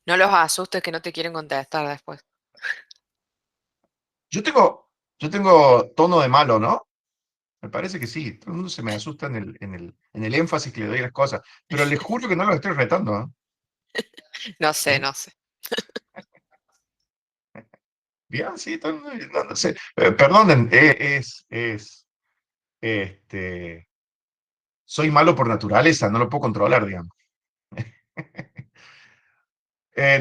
No los asustes que no te quieren contestar después. Yo tengo tono de malo, ¿no? Me parece que sí. Todo el mundo se me asusta en el énfasis que le doy a las cosas. Pero les juro que no los estoy retando, ¿no? No sé, ¿Sí? no sé. Bien, sí, no sé. Perdonen, soy malo por naturaleza, no lo puedo controlar, digamos.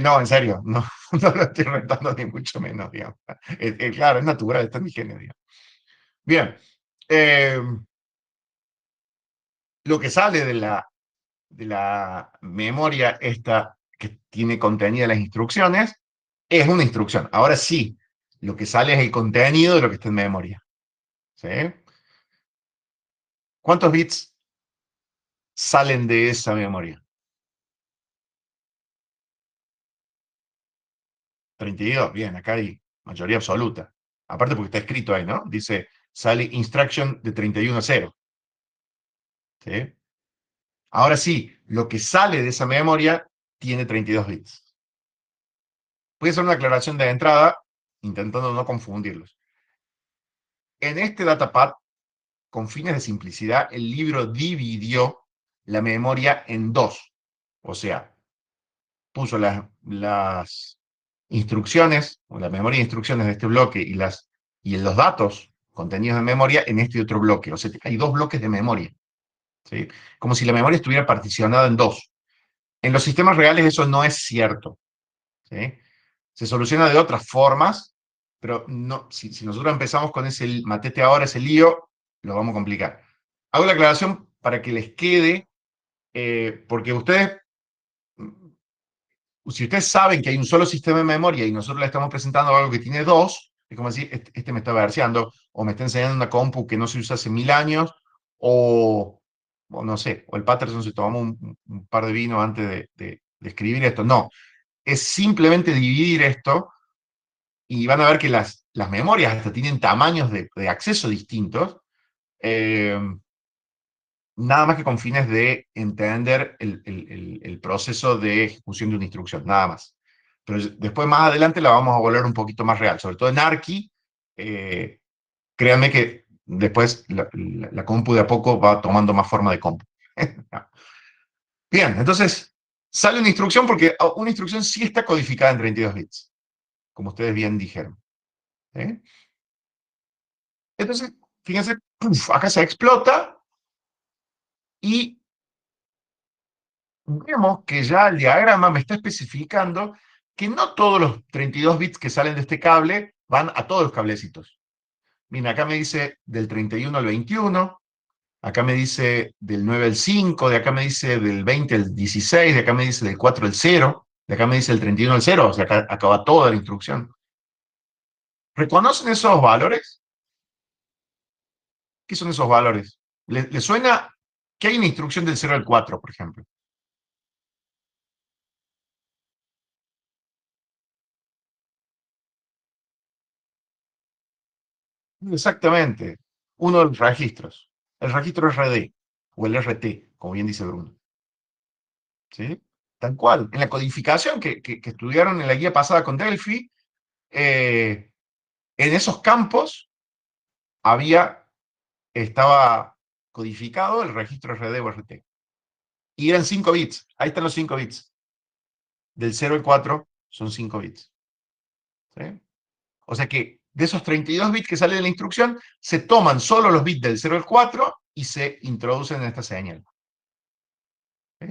No, en serio, no, no lo estoy retando ni mucho menos, digamos. Claro, es natural, está en mi genes, digamos. Bien, eh, lo que sale de la memoria esta que tiene contenida las instrucciones es una instrucción. Ahora sí, lo que sale es el contenido de lo que está en memoria. ¿Sí? ¿Cuántos bits salen de esa memoria? 32, bien, acá hay mayoría absoluta. Aparte porque está escrito ahí, ¿no? Dice, sale instruction de 31 a 0. ¿Sí? Ahora sí, lo que sale de esa memoria tiene 32 bits. Voy a hacer una aclaración de entrada, intentando no confundirlos. En este datapad, con fines de simplicidad, el libro dividió la memoria en dos. O sea, puso las instrucciones, o la memoria de instrucciones de este bloque y los datos contenidos en memoria en este otro bloque. O sea, hay dos bloques de memoria. ¿Sí? Como si la memoria estuviera particionada en dos. En los sistemas reales eso no es cierto. ¿Sí? Se soluciona de otras formas, pero no, si nosotros empezamos con ese matete ahora, ese lío, lo vamos a complicar. Hago la aclaración para que les quede, porque si ustedes saben que hay un solo sistema de memoria y nosotros le estamos presentando algo que tiene dos, es como decir, este me está verseando, o me está enseñando una compu que no se usa hace 1000 años, o no sé, o el Patterson se tomó un par de vino antes de escribir esto. No, es simplemente dividir esto y van a ver que las memorias hasta tienen tamaños de acceso distintos, eh, nada más que con fines de entender el proceso de ejecución de una instrucción, nada más. Pero después, más adelante, la vamos a volver un poquito más real, sobre todo en Archi. Créanme que después la compu de a poco va tomando más forma de compu. Bien, entonces, sale una instrucción porque una instrucción sí está codificada en 32 bits, como ustedes bien dijeron. ¿Sí? Entonces, fíjense, acá se explota y vemos que ya el diagrama me está especificando que no todos los 32 bits que salen de este cable van a todos los cablecitos. Miren, acá me dice del 31 al 21, acá me dice del 9 al 5, de acá me dice del 20 al 16, de acá me dice del 4 al 0, de acá me dice del 31 al 0, o sea, acá va toda la instrucción. ¿Reconocen esos valores? ¿Qué son esos valores? ¿Les suena que hay una instrucción del 0 al 4, por ejemplo? Exactamente, uno de los registros, el registro RD o el RT, como bien dice Bruno. ¿Sí? Tal cual. En la codificación que estudiaron en la guía pasada con Delphi, en esos campos estaba codificado el registro RD o RT. Y eran 5 bits. Ahí están los 5 bits. Del 0 al 4 son 5 bits. ¿Sí? O sea que de esos 32 bits que salen de la instrucción, se toman solo los bits del 0 al 4 y se introducen en esta señal. ¿Sí?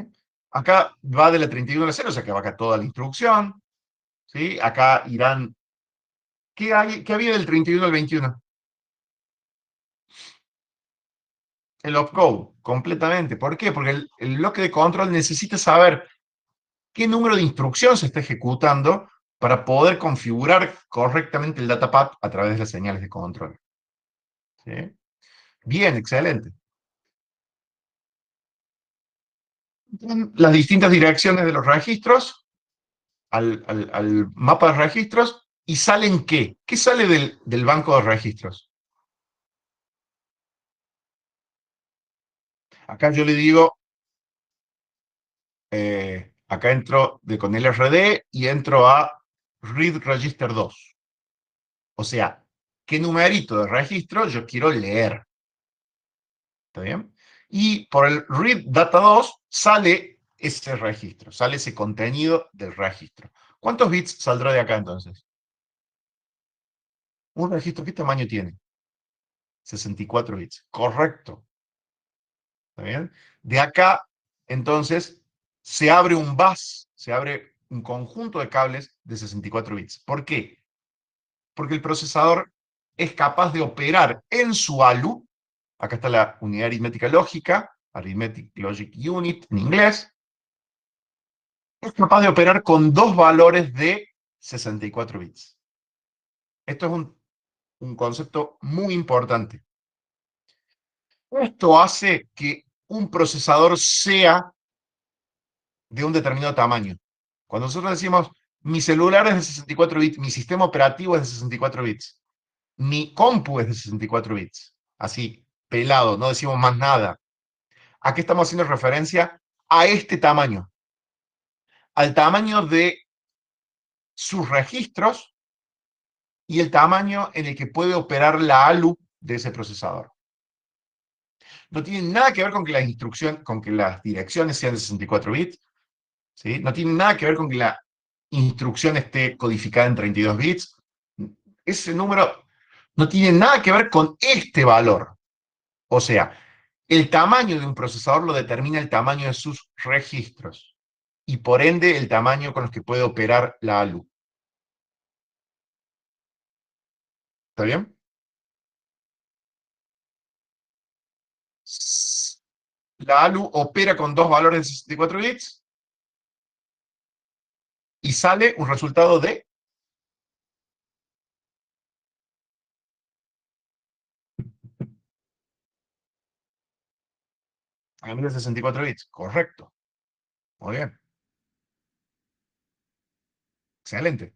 Acá va de la 31 a la 0, o sea que va acá toda la instrucción. ¿Sí? Acá irán... ¿Qué había del 31 al 21? El opcode, completamente. ¿Por qué? Porque el bloque de control necesita saber qué número de instrucción se está ejecutando para poder configurar correctamente el datapath a través de las señales de control. ¿Sí? Bien, excelente. Las distintas direcciones de los registros al mapa de registros y salen ¿qué? ¿Qué sale del banco de registros? Acá yo le digo, acá entro con el RD y entro a read register 2. O sea, ¿qué numerito de registro yo quiero leer? ¿Está bien? Y por el read data 2 sale ese registro, sale ese contenido del registro. ¿Cuántos bits saldrá de acá entonces? Un registro, ¿qué tamaño tiene? 64 bits. Correcto. ¿Está bien? De acá, entonces, se abre un bus, se abre un conjunto de cables de 64 bits. ¿Por qué? Porque el procesador es capaz de operar en su ALU, acá está la unidad aritmética lógica, Arithmetic Logic Unit en inglés, es capaz de operar con dos valores de 64 bits. Esto es un concepto muy importante. Esto hace que un procesador sea de un determinado tamaño. Cuando nosotros decimos, mi celular es de 64 bits, mi sistema operativo es de 64 bits, mi compu es de 64 bits, así, pelado, no decimos más nada. Aquí estamos haciendo referencia a este tamaño, al tamaño de sus registros y el tamaño en el que puede operar la ALU de ese procesador. No tiene nada que ver con que las instrucciones, con que las direcciones sean de 64 bits, ¿sí? No tiene nada que ver con que la instrucción esté codificada en 32 bits. Ese número no tiene nada que ver con este valor. O sea, el tamaño de un procesador lo determina el tamaño de sus registros y por ende el tamaño con los que puede operar la ALU. ¿Está bien? La ALU opera con dos valores de 64 bits y sale un resultado de... A mí de 64 bits. Correcto. Muy bien. Excelente.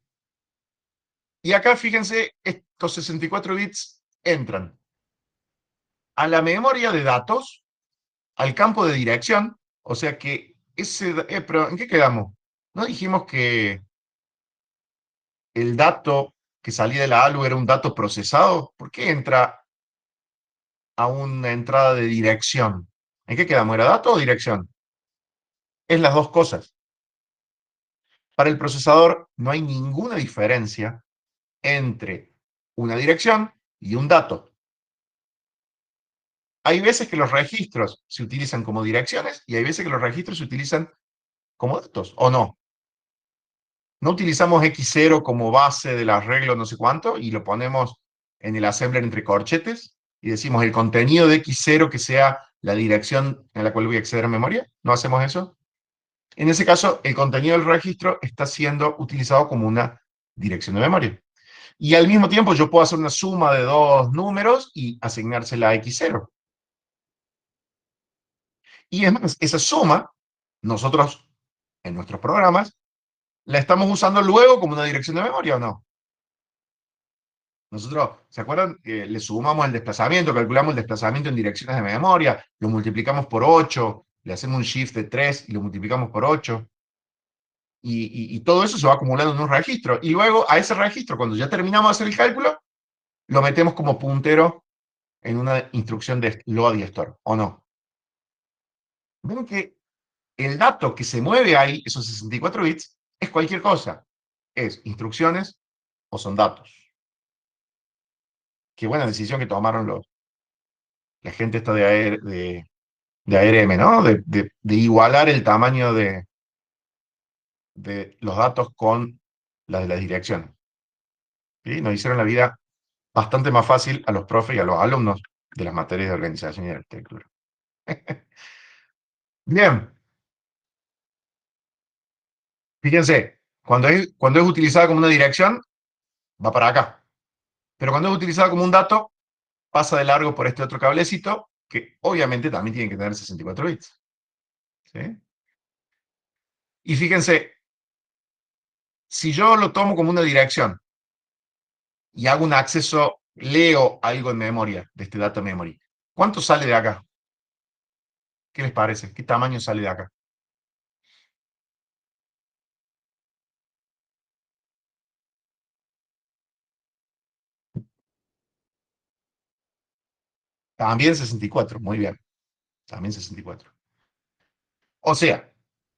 Y acá, fíjense, estos 64 bits entran a la memoria de datos, al campo de dirección, o sea que ese... pero ¿en qué quedamos? ¿No dijimos que el dato que salía de la ALU era un dato procesado? ¿Por qué entra a una entrada de dirección? ¿En qué quedamos? ¿Era dato o dirección? Es las dos cosas. Para el procesador no hay ninguna diferencia entre una dirección y un dato. Hay veces que los registros se utilizan como direcciones y hay veces que los registros se utilizan como datos, ¿o no? No utilizamos X0 como base del arreglo no sé cuánto y lo ponemos en el assembler entre corchetes y decimos el contenido de X0 que sea la dirección en la cual voy a acceder a memoria. ¿No hacemos eso? En ese caso, el contenido del registro está siendo utilizado como una dirección de memoria. Y al mismo tiempo yo puedo hacer una suma de dos números y asignársela a X0. Y es más, esa suma, nosotros en nuestros programas, la estamos usando luego como una dirección de memoria, ¿o no? Nosotros, ¿se acuerdan? Le sumamos el desplazamiento, calculamos el desplazamiento en direcciones de memoria, lo multiplicamos por 8, le hacemos un shift de 3 y lo multiplicamos por 8. Y todo eso se va acumulando en un registro. Y luego a ese registro, cuando ya terminamos de hacer el cálculo, lo metemos como puntero en una instrucción de load y store, ¿o no? Ven que el dato que se mueve ahí, esos 64 bits, es cualquier cosa. Es instrucciones o son datos. Qué buena decisión que tomaron la gente esta de ARM, ¿no? De igualar el tamaño de los datos con la de las direcciones. ¿Sí? Nos hicieron la vida bastante más fácil a los profes y a los alumnos de las materias de organización y de arquitectura. Bien. Fíjense, cuando es utilizada como una dirección, va para acá. Pero cuando es utilizada como un dato, pasa de largo por este otro cablecito, que obviamente también tiene que tener 64 bits. ¿Sí? Y fíjense, si yo lo tomo como una dirección y hago un acceso, leo algo en memoria, de este data memory, ¿cuánto sale de acá? ¿Qué les parece? ¿Qué tamaño sale de acá? También 64, muy bien. También 64. O sea,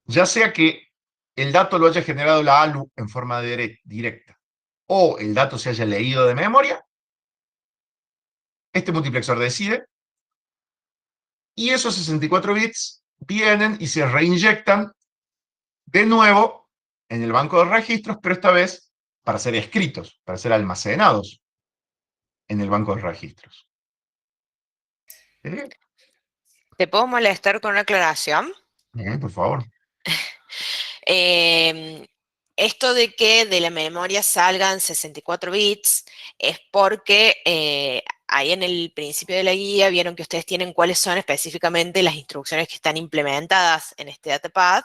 ya sea que el dato lo haya generado la ALU en forma directa o el dato se haya leído de memoria, este multiplexor decide y esos 64 bits vienen y se reinyectan de nuevo en el banco de registros, pero esta vez para ser escritos, para ser almacenados en el banco de registros. ¿Sí? ¿Te puedo molestar con una aclaración? Bien, por favor. Eh, Esto de que de la memoria salgan 64 bits es porque ahí en el principio de la guía vieron que ustedes tienen cuáles son específicamente las instrucciones que están implementadas en este datapad,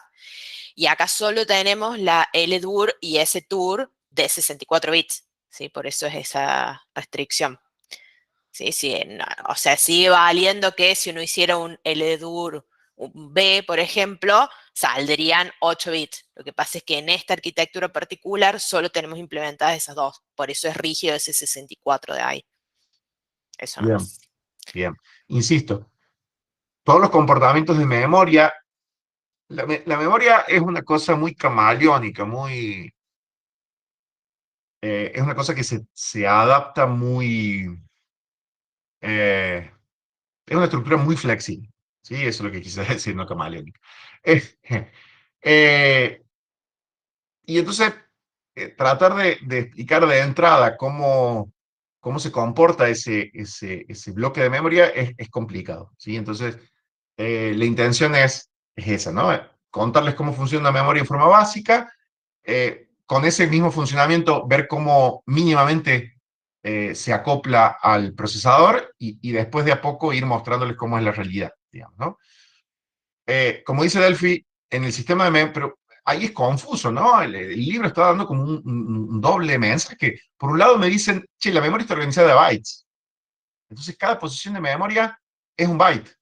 y acá solo tenemos la LDUR y STUR de 64 bits, ¿sí? Por eso es esa restricción. Sí, sí, no, o sea, sigue valiendo que si uno hiciera un LDUR un B, por ejemplo, saldrían 8 bits. Lo que pasa es que en esta arquitectura particular solo tenemos implementadas esas dos. Por eso es rígido ese 64 de ahí. Eso Bien, nomás. bien. Insisto, todos los comportamientos de memoria, la memoria es una cosa muy camaleónica, es una cosa que se adapta muy, eh, es una estructura muy flexible. Sí, eso es lo que quise decir, no camaleónica. Eh, eh, y entonces, tratar de explicar de entrada cómo se comporta ese bloque de memoria es complicado. ¿Sí? Entonces, la intención es esa, ¿no? Contarles cómo funciona una memoria en forma básica, con ese mismo funcionamiento, ver cómo mínimamente se acopla al procesador y después de a poco ir mostrándoles cómo es la realidad, digamos, ¿no? Como dice Delphi, en el sistema de memoria, pero ahí es confuso, ¿no? El libro está dando como un doble mensaje. Por un lado me dicen, che, la memoria está organizada de bytes. Entonces cada posición de memoria es un byte.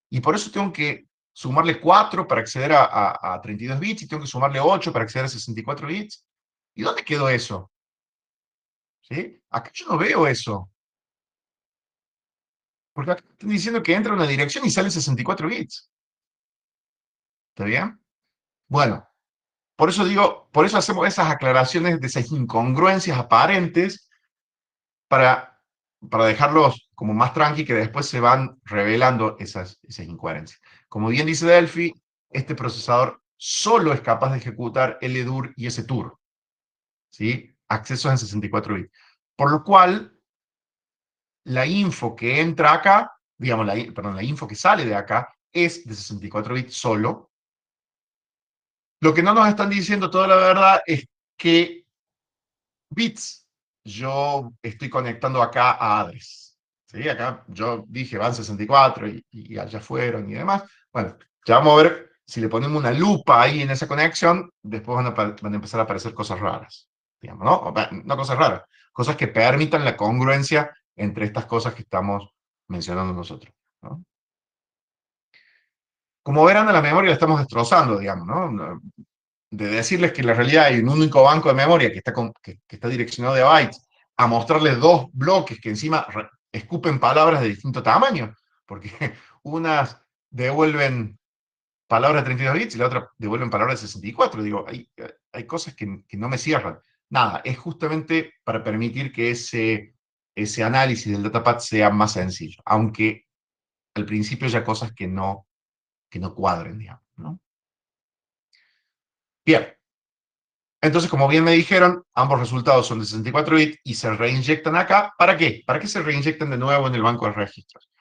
Y por eso tengo que sumarle 4 para acceder a 32 bits y tengo que sumarle 8 para acceder a 64 bits. ¿Y dónde quedó eso? ¿Sí? Acá yo no veo eso. Porque acá están diciendo que entra una dirección y sale 64 bits. ¿Está bien? Bueno, por eso digo, por eso hacemos esas aclaraciones de esas incongruencias aparentes para, para dejarlos como más tranqui, que después se van revelando esas incoherencias. Como bien dice Delphi, este procesador solo es capaz de ejecutar LDUR y STUR, ¿sí? Accesos en 64 bits. Por lo cual, la info que entra acá, digamos, perdón, la info que sale de acá es de 64 bits solo. Lo que no nos están diciendo toda la verdad es que bits yo estoy conectando acá a address. ¿Sí? Acá yo dije van 64 y allá fueron y demás. Bueno, ya vamos a ver si le ponemos una lupa ahí en esa conexión, después van a empezar a aparecer cosas raras. Digamos, ¿no? No cosas raras, cosas que permitan la congruencia entre estas cosas que estamos mencionando nosotros, ¿no? Como verán, a la memoria la estamos destrozando, digamos, ¿no? De decirles que en la realidad hay un único banco de memoria que está direccionado de bytes, a mostrarles dos bloques que encima escupen palabras de distinto tamaño, porque unas devuelven palabras de 32 bits y la otra devuelven palabras de 64. Digo, hay cosas que no me cierran. Nada, es justamente para permitir que ese análisis del datapad sea más sencillo, aunque al principio haya cosas que no cuadren, digamos, ¿no? Bien. Entonces, como bien me dijeron, ambos resultados son de 64 bits y se reinyectan acá. ¿Para qué? ¿Para qué se reinyectan de nuevo en el banco de registros?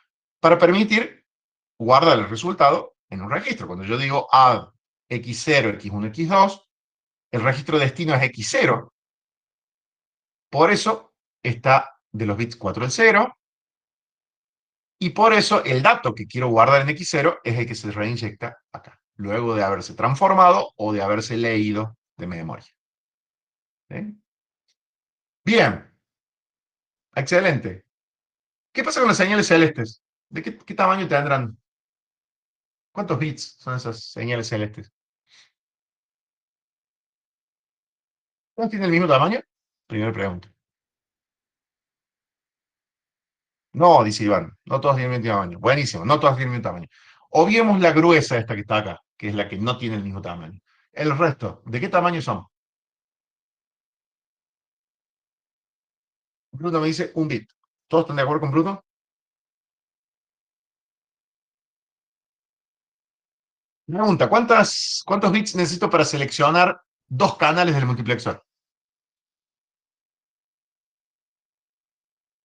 Para permitir guardar el resultado en un registro. Cuando yo digo add x0, x1, x2, el registro de destino es x0. Por eso está de los bits 4 al 0. Y por eso el dato que quiero guardar en x0 es el que se reinyecta acá, luego de haberse transformado o de haberse leído de memoria. ¿Sí? Bien. Excelente. ¿Qué pasa con las señales celestes? ¿De qué tamaño tendrán? ¿Cuántos bits son esas señales celestes? ¿Todas tienen el mismo tamaño? Primera pregunta. No, dice Iván, no todas tienen el mismo tamaño. Buenísimo, no todas tienen el mismo tamaño. Obviemos la gruesa esta que está acá, que es la que no tiene el mismo tamaño. El resto, ¿de qué tamaño son? Bruno me dice un bit. ¿Todos están de acuerdo con Bruno? Pregunta, ¿cuántos bits necesito para seleccionar dos canales del multiplexor?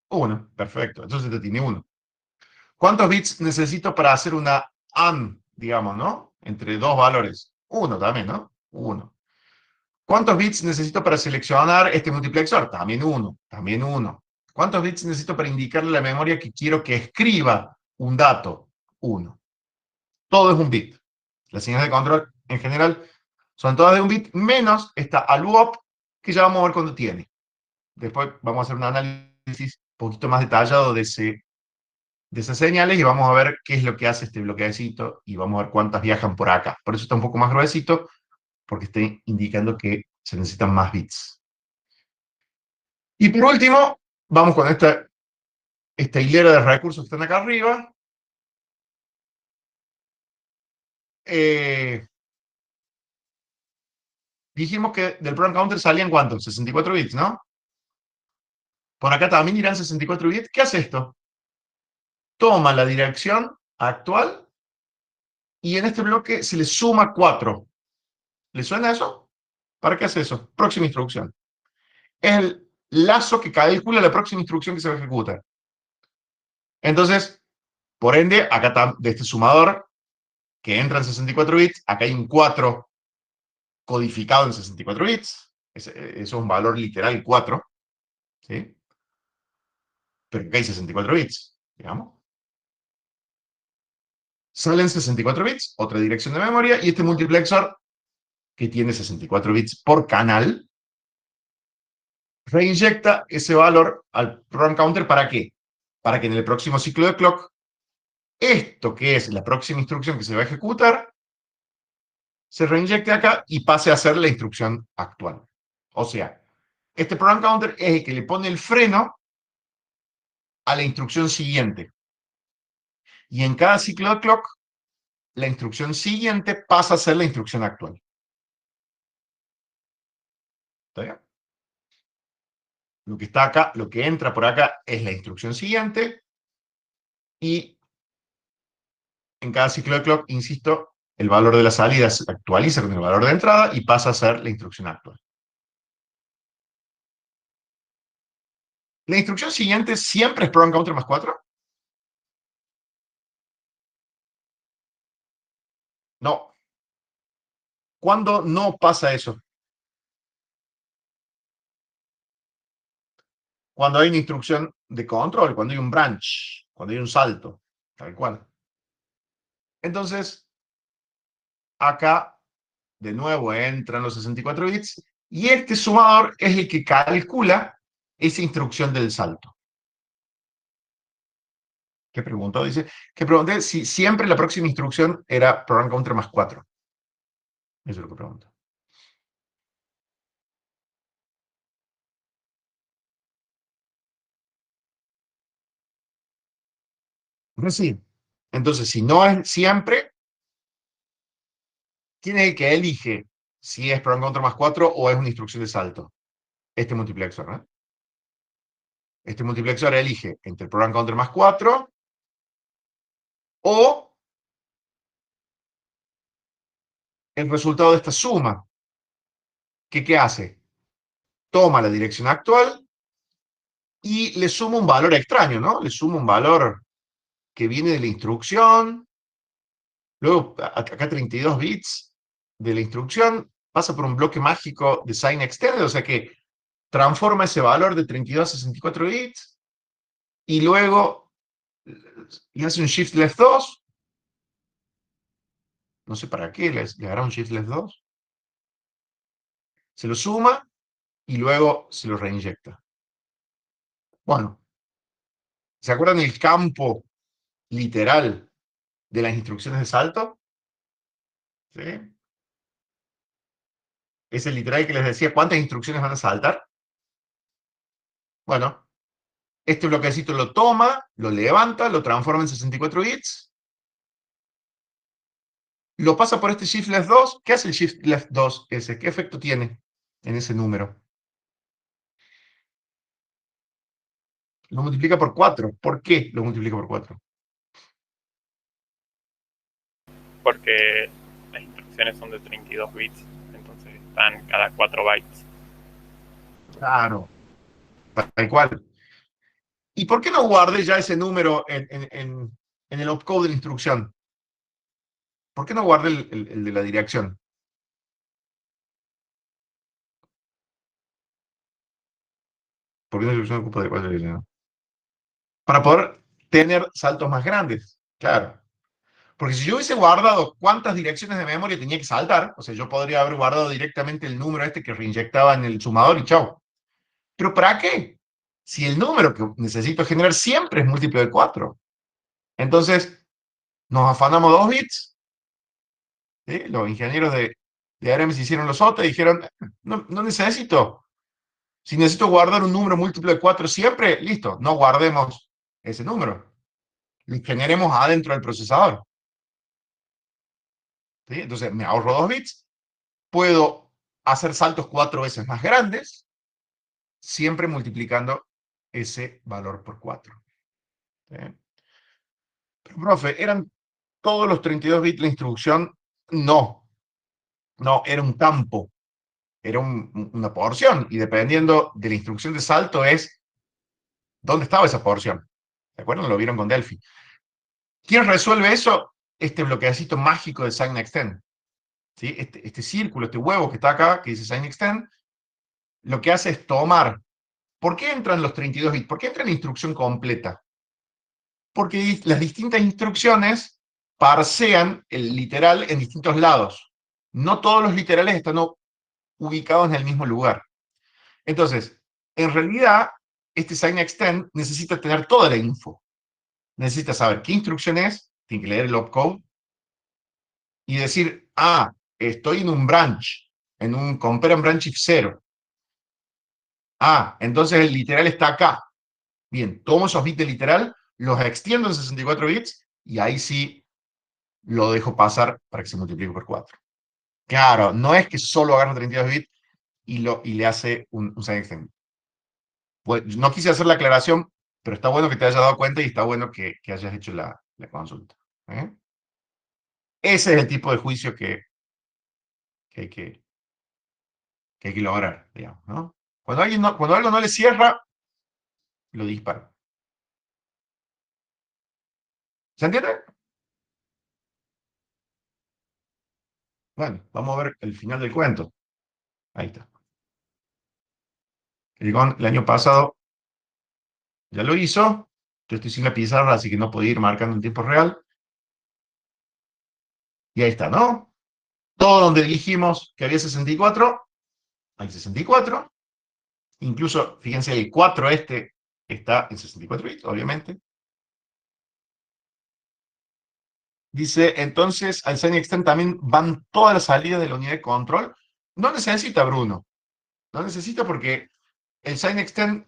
Uno, perfecto. Entonces te tiene uno. ¿Cuántos bits necesito para hacer una AND, digamos, ¿no? Entre dos valores. Uno también, ¿no? Uno. ¿Cuántos bits necesito para seleccionar este multiplexor? También uno, también uno. ¿Cuántos bits necesito para indicarle a la memoria que quiero que escriba un dato? Uno. Todo es un bit. Las señales de control, en general, son todas de un bit, menos esta ALUOP, que ya vamos a ver cuándo tiene. Después vamos a hacer un análisis un poquito más detallado de esas señales y vamos a ver qué es lo que hace este bloquecito y vamos a ver cuántas viajan por acá. Por eso está un poco más gruesito, porque está indicando que se necesitan más bits. Y por último, vamos con esta hilera de recursos que están acá arriba. Dijimos que del program counter salían ¿cuántos? 64 bits, ¿no? Por acá también irán 64 bits. ¿Qué hace esto? Toma la dirección actual y en este bloque se le suma 4. ¿Le suena eso? ¿Para qué hace eso? Próxima instrucción. Es el lazo que calcula la próxima instrucción que se va a ejecutar. Entonces, por ende, acá está de este sumador que entra en 64 bits, acá hay un 4 codificado en 64 bits. Eso es un valor literal 4. ¿Sí? Pero acá hay 64 bits, digamos. Salen 64 bits, otra dirección de memoria, y este multiplexor, que tiene 64 bits por canal, reinyecta ese valor al program counter. ¿Para qué? Para que en el próximo ciclo de clock, esto que es la próxima instrucción que se va a ejecutar, se reinyecte acá y pase a ser la instrucción actual. O sea, este program counter es el que le pone el freno a la instrucción siguiente. Y en cada ciclo de clock, la instrucción siguiente pasa a ser la instrucción actual. ¿Está bien? Lo que está acá, lo que entra por acá es la instrucción siguiente y en cada ciclo de clock, insisto, el valor de la salida se actualiza con el valor de entrada y pasa a ser la instrucción actual. ¿La instrucción siguiente siempre es program counter más 4? No. ¿Cuándo no pasa eso? Cuando hay una instrucción de control, cuando hay un branch, cuando hay un salto, tal cual. Entonces, acá, de nuevo, entran los 64 bits, y este sumador es el que calcula esa instrucción del salto. ¿Qué preguntó? Dice, que pregunté si siempre la próxima instrucción era program counter más 4. Eso es lo que pregunto. Sí. Entonces, si no es siempre, ¿quién es el que elige si es program counter más 4 o es una instrucción de salto? Este multiplexor, ¿no? Este multiplexor elige entre el program counter más 4 o el resultado de esta suma. ¿Qué hace? Toma la dirección actual y le suma un valor extraño, ¿no? Le suma un valor que viene de la instrucción Luego, acá 32 bits de la instrucción, pasa por un bloque mágico de sign extended, o sea que transforma ese valor de 32 a 64 bits, y luego le hace un shift left 2, no sé para qué, le hará un shift left 2, se lo suma, y luego se lo reinyecta. Bueno, ¿se acuerdan el campo literal de las instrucciones de salto? ¿Sí? Es el literal que les decía cuántas instrucciones van a saltar. Bueno, este bloquecito lo toma, lo levanta, lo transforma en 64 bits, lo pasa por este Shift Left 2. ¿Qué hace el Shift Left 2 ese? ¿Qué efecto tiene en ese número? Lo multiplica por 4. ¿Por qué lo multiplica por 4? Porque las instrucciones son de 32 bits, entonces están cada 4 bytes. Claro, tal cual. ¿Y por qué no guardé ya ese número en el opcode de la instrucción? ¿Por qué no guardé el de la dirección? ¿Por qué la instrucción ocupa de 4 direcciones? Para poder tener saltos más grandes, claro. Porque si yo hubiese guardado cuántas direcciones de memoria tenía que saltar, o sea, yo podría haber guardado directamente el número este que reinyectaba en el sumador y chau. ¿Pero para qué? Si el número que necesito generar siempre es múltiplo de 4. Entonces, nos afanamos 2 bits, ¿sí? Los ingenieros de ARM se hicieron los OTA y dijeron, no necesito. Si necesito guardar un número múltiplo de 4 siempre, listo, no guardemos ese número. Lo generemos adentro del procesador. ¿Sí? Entonces, me ahorro 2 bits, puedo hacer saltos 4 veces más grandes, siempre multiplicando ese valor por 4. ¿Sí? Pero, profe, ¿eran todos los 32 bits la instrucción? No, no, era un campo, era una porción, y dependiendo de la instrucción de salto es dónde estaba esa porción. ¿De acuerdo? Lo vieron con Delphi. ¿Quién resuelve eso? Este bloquecito mágico de sign extend. ¿Sí? Este círculo, este huevo que está acá, que dice sign extend, lo que hace es tomar. ¿Por qué entran los 32 bits? ¿Por qué entra la instrucción completa? Porque las distintas instrucciones parsean el literal en distintos lados. No todos los literales están ubicados en el mismo lugar. Entonces, en realidad, este sign extend necesita tener toda la info. Necesita saber qué instrucción es, tiene que leer el opcode y decir, estoy en un branch, en un compare and branch if 0. Entonces el literal está acá. Bien, tomo esos bits de literal, los extiendo en 64 bits y ahí sí lo dejo pasar para que se multiplique por 4. Claro, no es que solo agarra 32 bits y le hace un sign extend. Pues, no quise hacer la aclaración, pero está bueno que te hayas dado cuenta y está bueno que hayas hecho la consulta. ¿Eh? Ese es el tipo de juicio que hay que lograr, digamos, ¿no? Cuando algo no le cierra, lo dispara. ¿Se entiende? Bueno, vamos a ver el final del cuento. Ahí está. El año pasado ya lo hizo. Yo estoy sin la pizarra, así que no podía ir marcando en tiempo real. Y ahí está, ¿no? Todo donde dijimos que había 64, hay 64. Incluso, fíjense, el 4 este está en 64 bits, obviamente. Dice, entonces, al sign extend también van todas las salidas de la unidad de control. No necesita, Bruno. No necesita porque el sign extend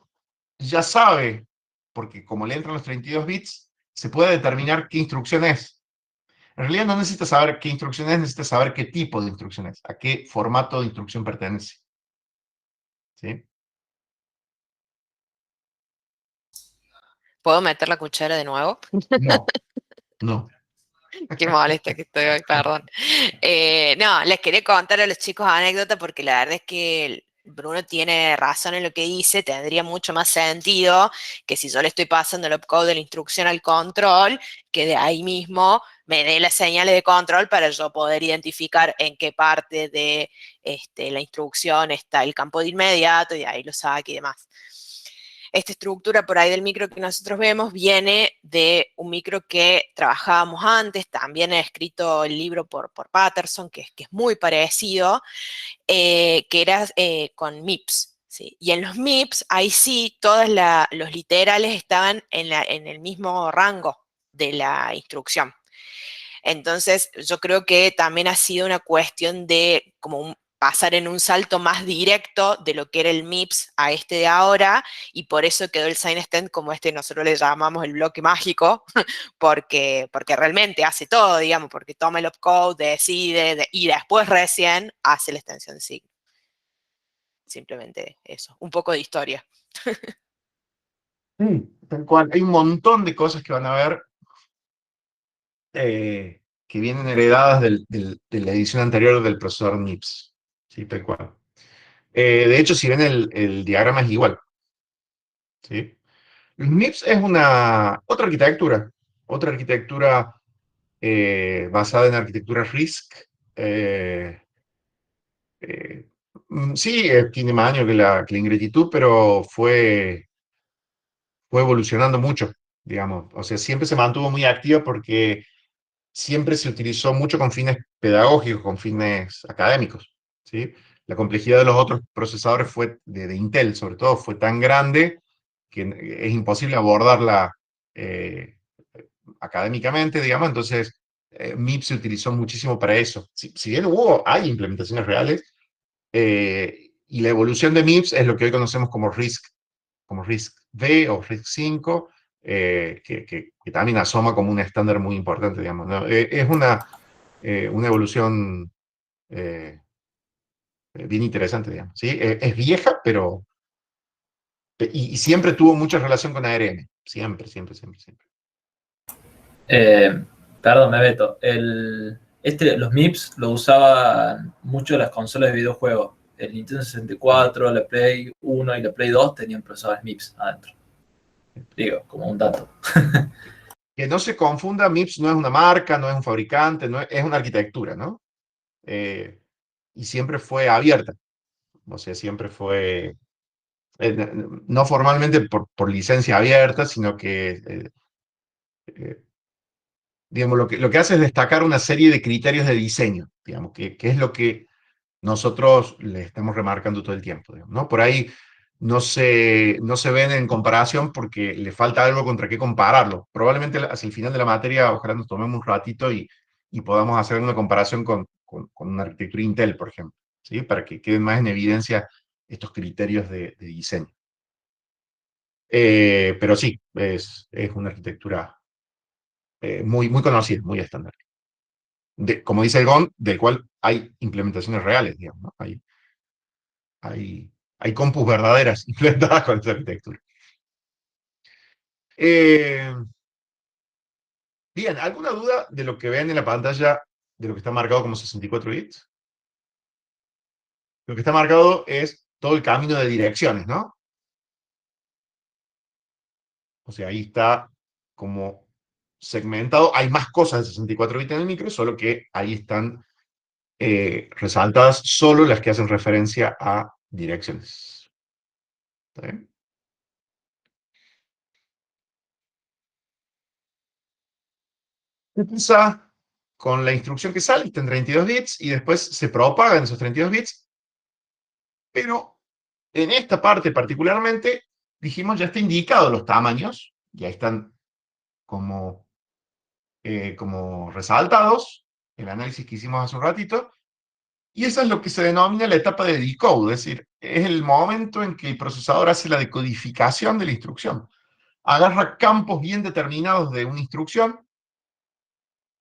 ya sabe, porque como le entran los 32 bits, se puede determinar qué instrucción es. En realidad no necesita saber qué instrucción es, necesita saber qué tipo de instrucción es, a qué formato de instrucción pertenece. ¿Sí? ¿Puedo meter la cuchara de nuevo? No, no. Qué molesta que estoy hoy, perdón. No, les quería contar a los chicos anécdota porque la verdad es que Bruno tiene razón en lo que dice, tendría mucho más sentido que si yo le estoy pasando el opcode de la instrucción al control, que de ahí mismo me dé las señales de control para yo poder identificar en qué parte de la instrucción está el campo de inmediato y de ahí lo saque y demás. Esta estructura por ahí del micro que nosotros vemos viene de un micro que trabajábamos antes, también he escrito el libro por Patterson, que es muy parecido, que era con MIPS. ¿Sí? Y en los MIPS, ahí sí, todos los literales estaban en el mismo rango de la instrucción. Entonces, yo creo que también ha sido una cuestión de como pasar en un salto más directo de lo que era el MIPS a este de ahora, y por eso quedó el SignStend como nosotros le llamamos el bloque mágico, porque realmente hace todo, digamos, porque toma el opcode, decide, y después recién hace la extensión de signo. Simplemente eso, un poco de historia. Tal cual. Hay un montón de cosas que van a ver que vienen heredadas de la edición anterior del procesador MIPS. Sí, tal cual. De hecho, si ven el diagrama es igual. ¿Sí? MIPS es otra arquitectura basada en arquitectura RISC. Sí, tiene más años que la ingratitud, pero fue evolucionando mucho, digamos. O sea, siempre se mantuvo muy activa porque siempre se utilizó mucho con fines pedagógicos, con fines académicos, ¿sí? La complejidad de los otros procesadores de Intel, sobre todo, fue tan grande que es imposible abordarla eh, académicamente, digamos. Entonces, MIPS se utilizó muchísimo para eso. Si bien hay implementaciones reales, y la evolución de MIPS es lo que hoy conocemos como RISC-V o RISC-V, que también asoma como un estándar muy importante, digamos, ¿no? Es una evolución bien interesante, digamos, ¿sí? Es vieja, pero... Y siempre tuvo mucha relación con ARM. Siempre, siempre, siempre, siempre. Perdón, me meto. Los MIPS lo usaban mucho las consolas de videojuegos. El Nintendo 64, la Play 1 y la Play 2 tenían procesadores MIPS adentro. Digo, como un dato. Que no se confunda, MIPS no es una marca, no es un fabricante, es una arquitectura, ¿no? Y siempre fue abierta. O sea, siempre fue, no formalmente por licencia abierta, sino que, digamos, lo que hace es destacar una serie de criterios de diseño, digamos, que es lo que nosotros le estamos remarcando todo el tiempo, digamos, ¿no? Por ahí no se ven en comparación porque le falta algo contra qué compararlo. Probablemente hacia el final de la materia, ojalá nos tomemos un ratito y podamos hacer una comparación con una arquitectura Intel, por ejemplo, ¿sí? Para que queden más en evidencia estos criterios de diseño. Pero sí, es una arquitectura muy, muy conocida, muy estándar. Como dice el GON, del cual hay implementaciones reales, digamos, ¿no? Hay compus verdaderas implementadas con esta arquitectura. Bien, ¿alguna duda de lo que ven en la pantalla de lo que está marcado como 64 bits? Lo que está marcado es todo el camino de direcciones, ¿no? O sea, ahí está como segmentado. Hay más cosas de 64 bits en el micro, solo que ahí están resaltadas solo las que hacen referencia a direcciones. ¿Está bien? ¿Qué pasa con la instrucción que sale? Está en 32 bits y después se propagan esos 32 bits, pero en esta parte particularmente, dijimos, ya está indicado los tamaños, ya están como resaltados, el análisis que hicimos hace un ratito, y eso es lo que se denomina la etapa de decode, es decir, es el momento en que el procesador hace la decodificación de la instrucción. Agarra campos bien determinados de una instrucción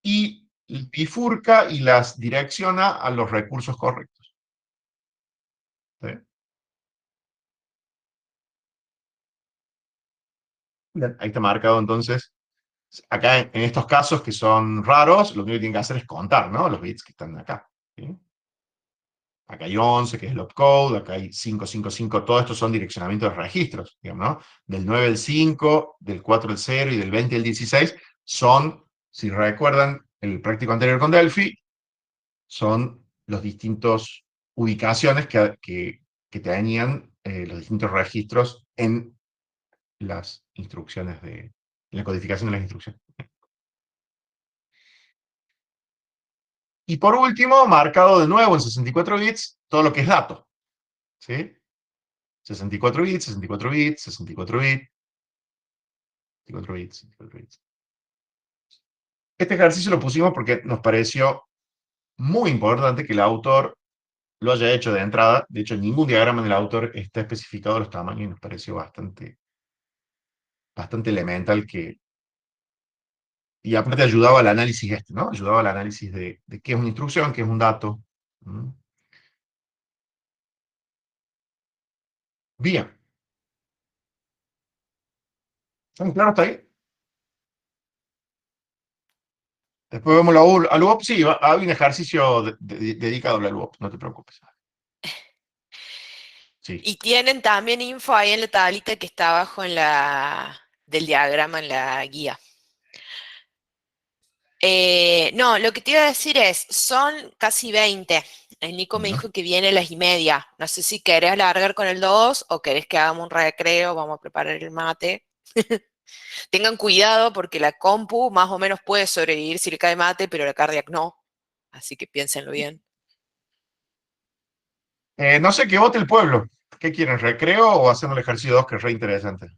y bifurca y las direcciona a los recursos correctos. ¿Sí? Ahí está marcado entonces. Acá en estos casos que son raros, lo único que tienen que hacer es contar, ¿no? Los bits que están acá. ¿Sí? Acá hay 11, que es el opcode, acá hay 555, todo esto son direccionamientos de registros, digamos, ¿no? Del 9 al 5, del 4 al 0 y del 20 al 16 son, si recuerdan el práctico anterior con Delphi, son los distintos ubicaciones que tenían los distintos registros en las instrucciones en la codificación de las instrucciones. Y por último, marcado de nuevo en 64 bits, todo lo que es dato. ¿Sí? 64 bits, 64 bits, 64 bits, 64 bits, 64 bits. Este ejercicio lo pusimos porque nos pareció muy importante que el autor lo haya hecho de entrada. De hecho, ningún diagrama del autor está especificado los tamaños y nos pareció bastante elemental que... Y aparte ayudaba al análisis ¿no? Ayudaba al análisis de qué es una instrucción, qué es un dato. ¿Mm? Bien. ¿Estamos claros hasta ahí? Después vemos al UOP. Sí, hay un ejercicio dedicado al UOP, no te preocupes. Sí. Y tienen también info ahí en la tablita que está abajo del diagrama en la guía. No, lo que te iba a decir es, son casi 20. El Nico me dijo que viene a las 1:30. No sé si querés alargar con el 2 o querés que hagamos un recreo, vamos a preparar el mate. Tengan cuidado porque la compu más o menos puede sobrevivir si le cae mate, pero la cardiac no. Así que piénsenlo bien. No sé qué vote el pueblo. ¿Qué quieren, recreo o hacemos el ejercicio 2 que es re interesante?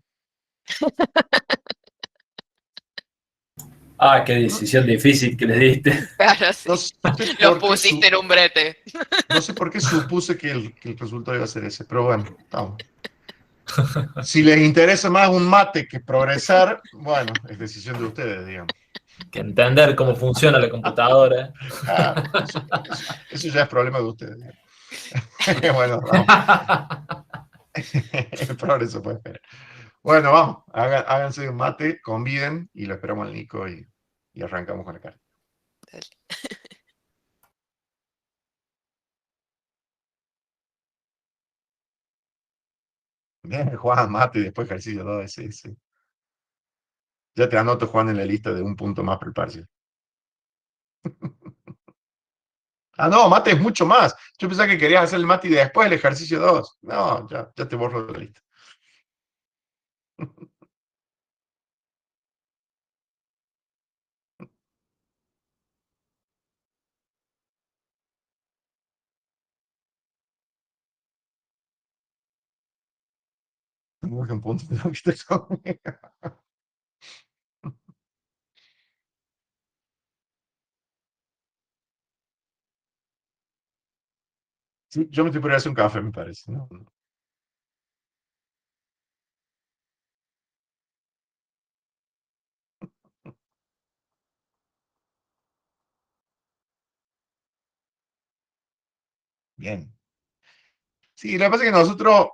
Ah, qué decisión difícil que les diste. Claro, sí. No sé Los por qué pusiste en un brete. no sé por qué supuse que el resultado iba a ser ese, pero bueno, vamos. Si les interesa más un mate que progresar, bueno, es decisión de ustedes, digamos. Que entender cómo funciona la computadora. Claro, eso ya es problema de ustedes, digamos. Bueno, vamos. El progreso puede esperar. Bueno, vamos, háganse un mate, conviden y lo esperamos al Nico y arrancamos con la carta. Bien, Juan, mate y después ejercicio 2, sí, sí. Ya te anoto, Juan, en la lista de un punto más para el parcial. Ah, no, mate es mucho más. Yo pensaba que querías hacer el mate y después el ejercicio 2. No, ya te borro de la lista. Muy buen punto. Sí, yo me estoy por ir a hacer un café, me parece. ¿No? Bien. Sí, lo que pasa es que nosotros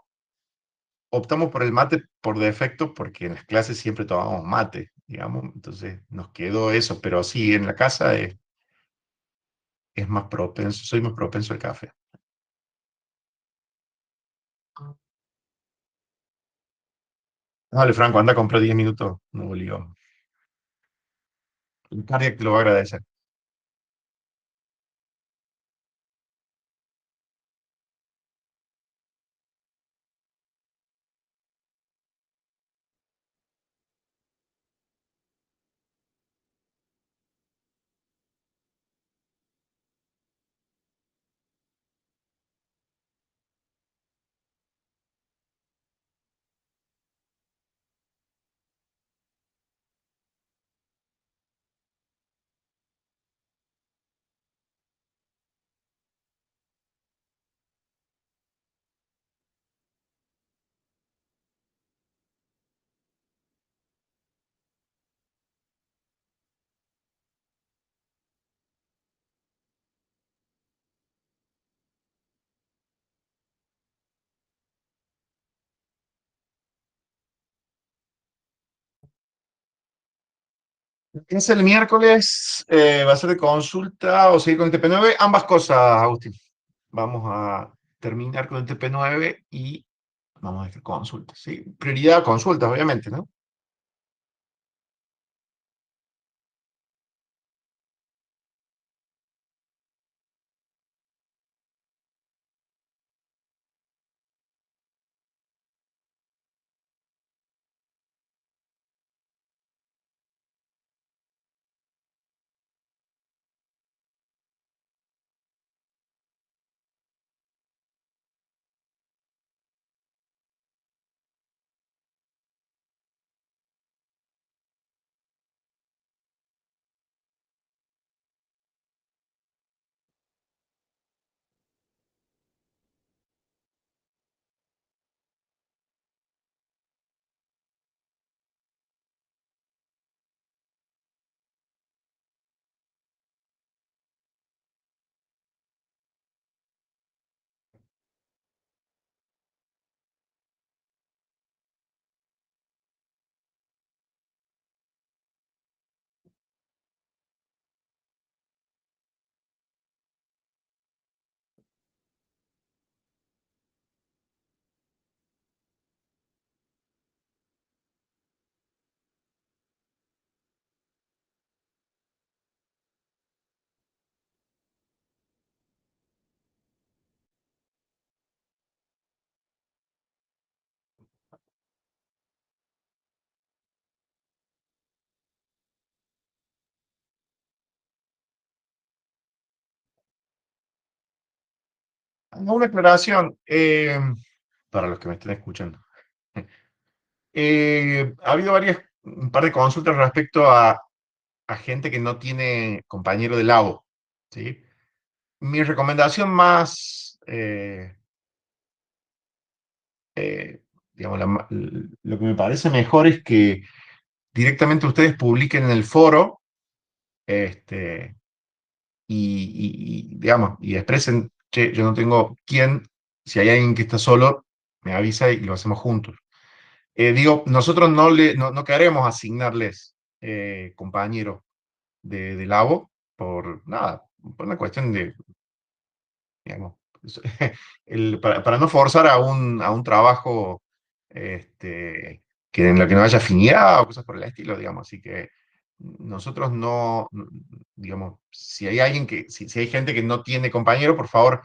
optamos por el mate por defecto porque en las clases siempre tomamos mate, digamos. Entonces nos quedó eso, pero sí, en la casa es más propenso, soy más propenso al café. Dale, Franco, anda a comprar 10 minutos, no volvió. El cardiac te lo va a agradecer. Es el miércoles, va a ser de consulta o seguir con el TP9, ambas cosas, Agustín. vamos a terminar con el TP9 y vamos a hacer consultas, ¿sí? Prioridad a consultas, obviamente, ¿no? Una aclaración para los que me estén escuchando. Ha habido un par de consultas respecto a gente que no tiene compañero de labo, ¿sí? Mi recomendación más, digamos, lo que me parece mejor es que directamente ustedes publiquen en el foro, este, digamos, y expresen, che, yo no tengo quién, si hay alguien que está solo, me avisa y lo hacemos juntos. Digo, nosotros no queremos asignarles compañeros de labo por nada, por una cuestión de, digamos, para no forzar a un trabajo que en lo que no haya afinidad o cosas por el estilo, digamos. Así que nosotros digamos, si hay alguien si hay gente que no tiene compañero, por favor,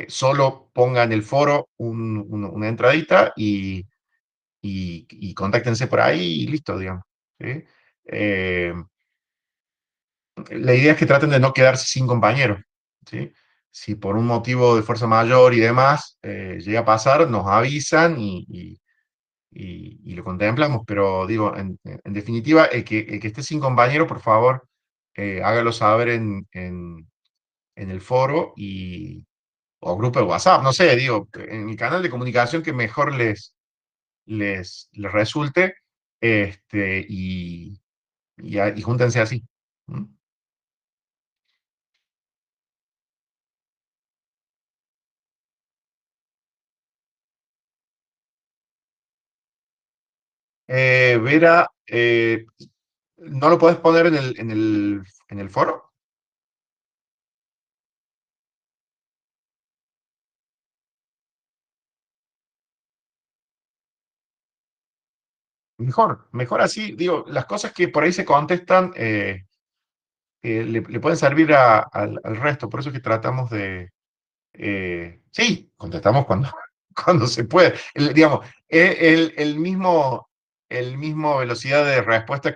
solo ponga en el foro una entradita y contáctense por ahí y listo, digamos. ¿Sí? Eh, la idea es que traten de no quedarse sin compañeros, ¿sí? Si por un motivo de fuerza mayor y demás llega a pasar, nos avisan y lo contemplamos, pero digo, en definitiva, el que esté sin compañero, por favor, hágalo saber en el foro o grupo de WhatsApp, no sé, digo, en el canal de comunicación que mejor les resulte, y júntense así. ¿Mm? Vera, ¿no lo puedes poner en el foro? Mejor así, digo, las cosas que por ahí se contestan le pueden servir al resto, por eso es que tratamos sí, contestamos cuando, cuando se puede. Digamos, el mismo velocidad de respuesta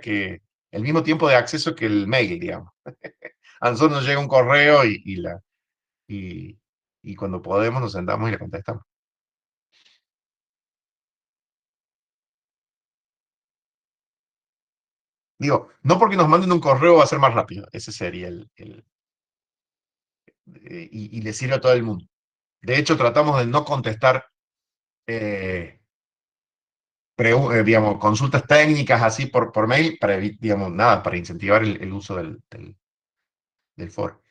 el mismo tiempo de acceso que el mail, digamos. A nosotros nos llega un correo y, y cuando podemos nos sentamos y le contestamos. Digo, no porque nos manden un correo va a ser más rápido, ese sería y le sirve a todo el mundo. De hecho, tratamos de no contestar, eh, digamos, consultas técnicas así por mail, digamos, nada, para incentivar el uso del foro.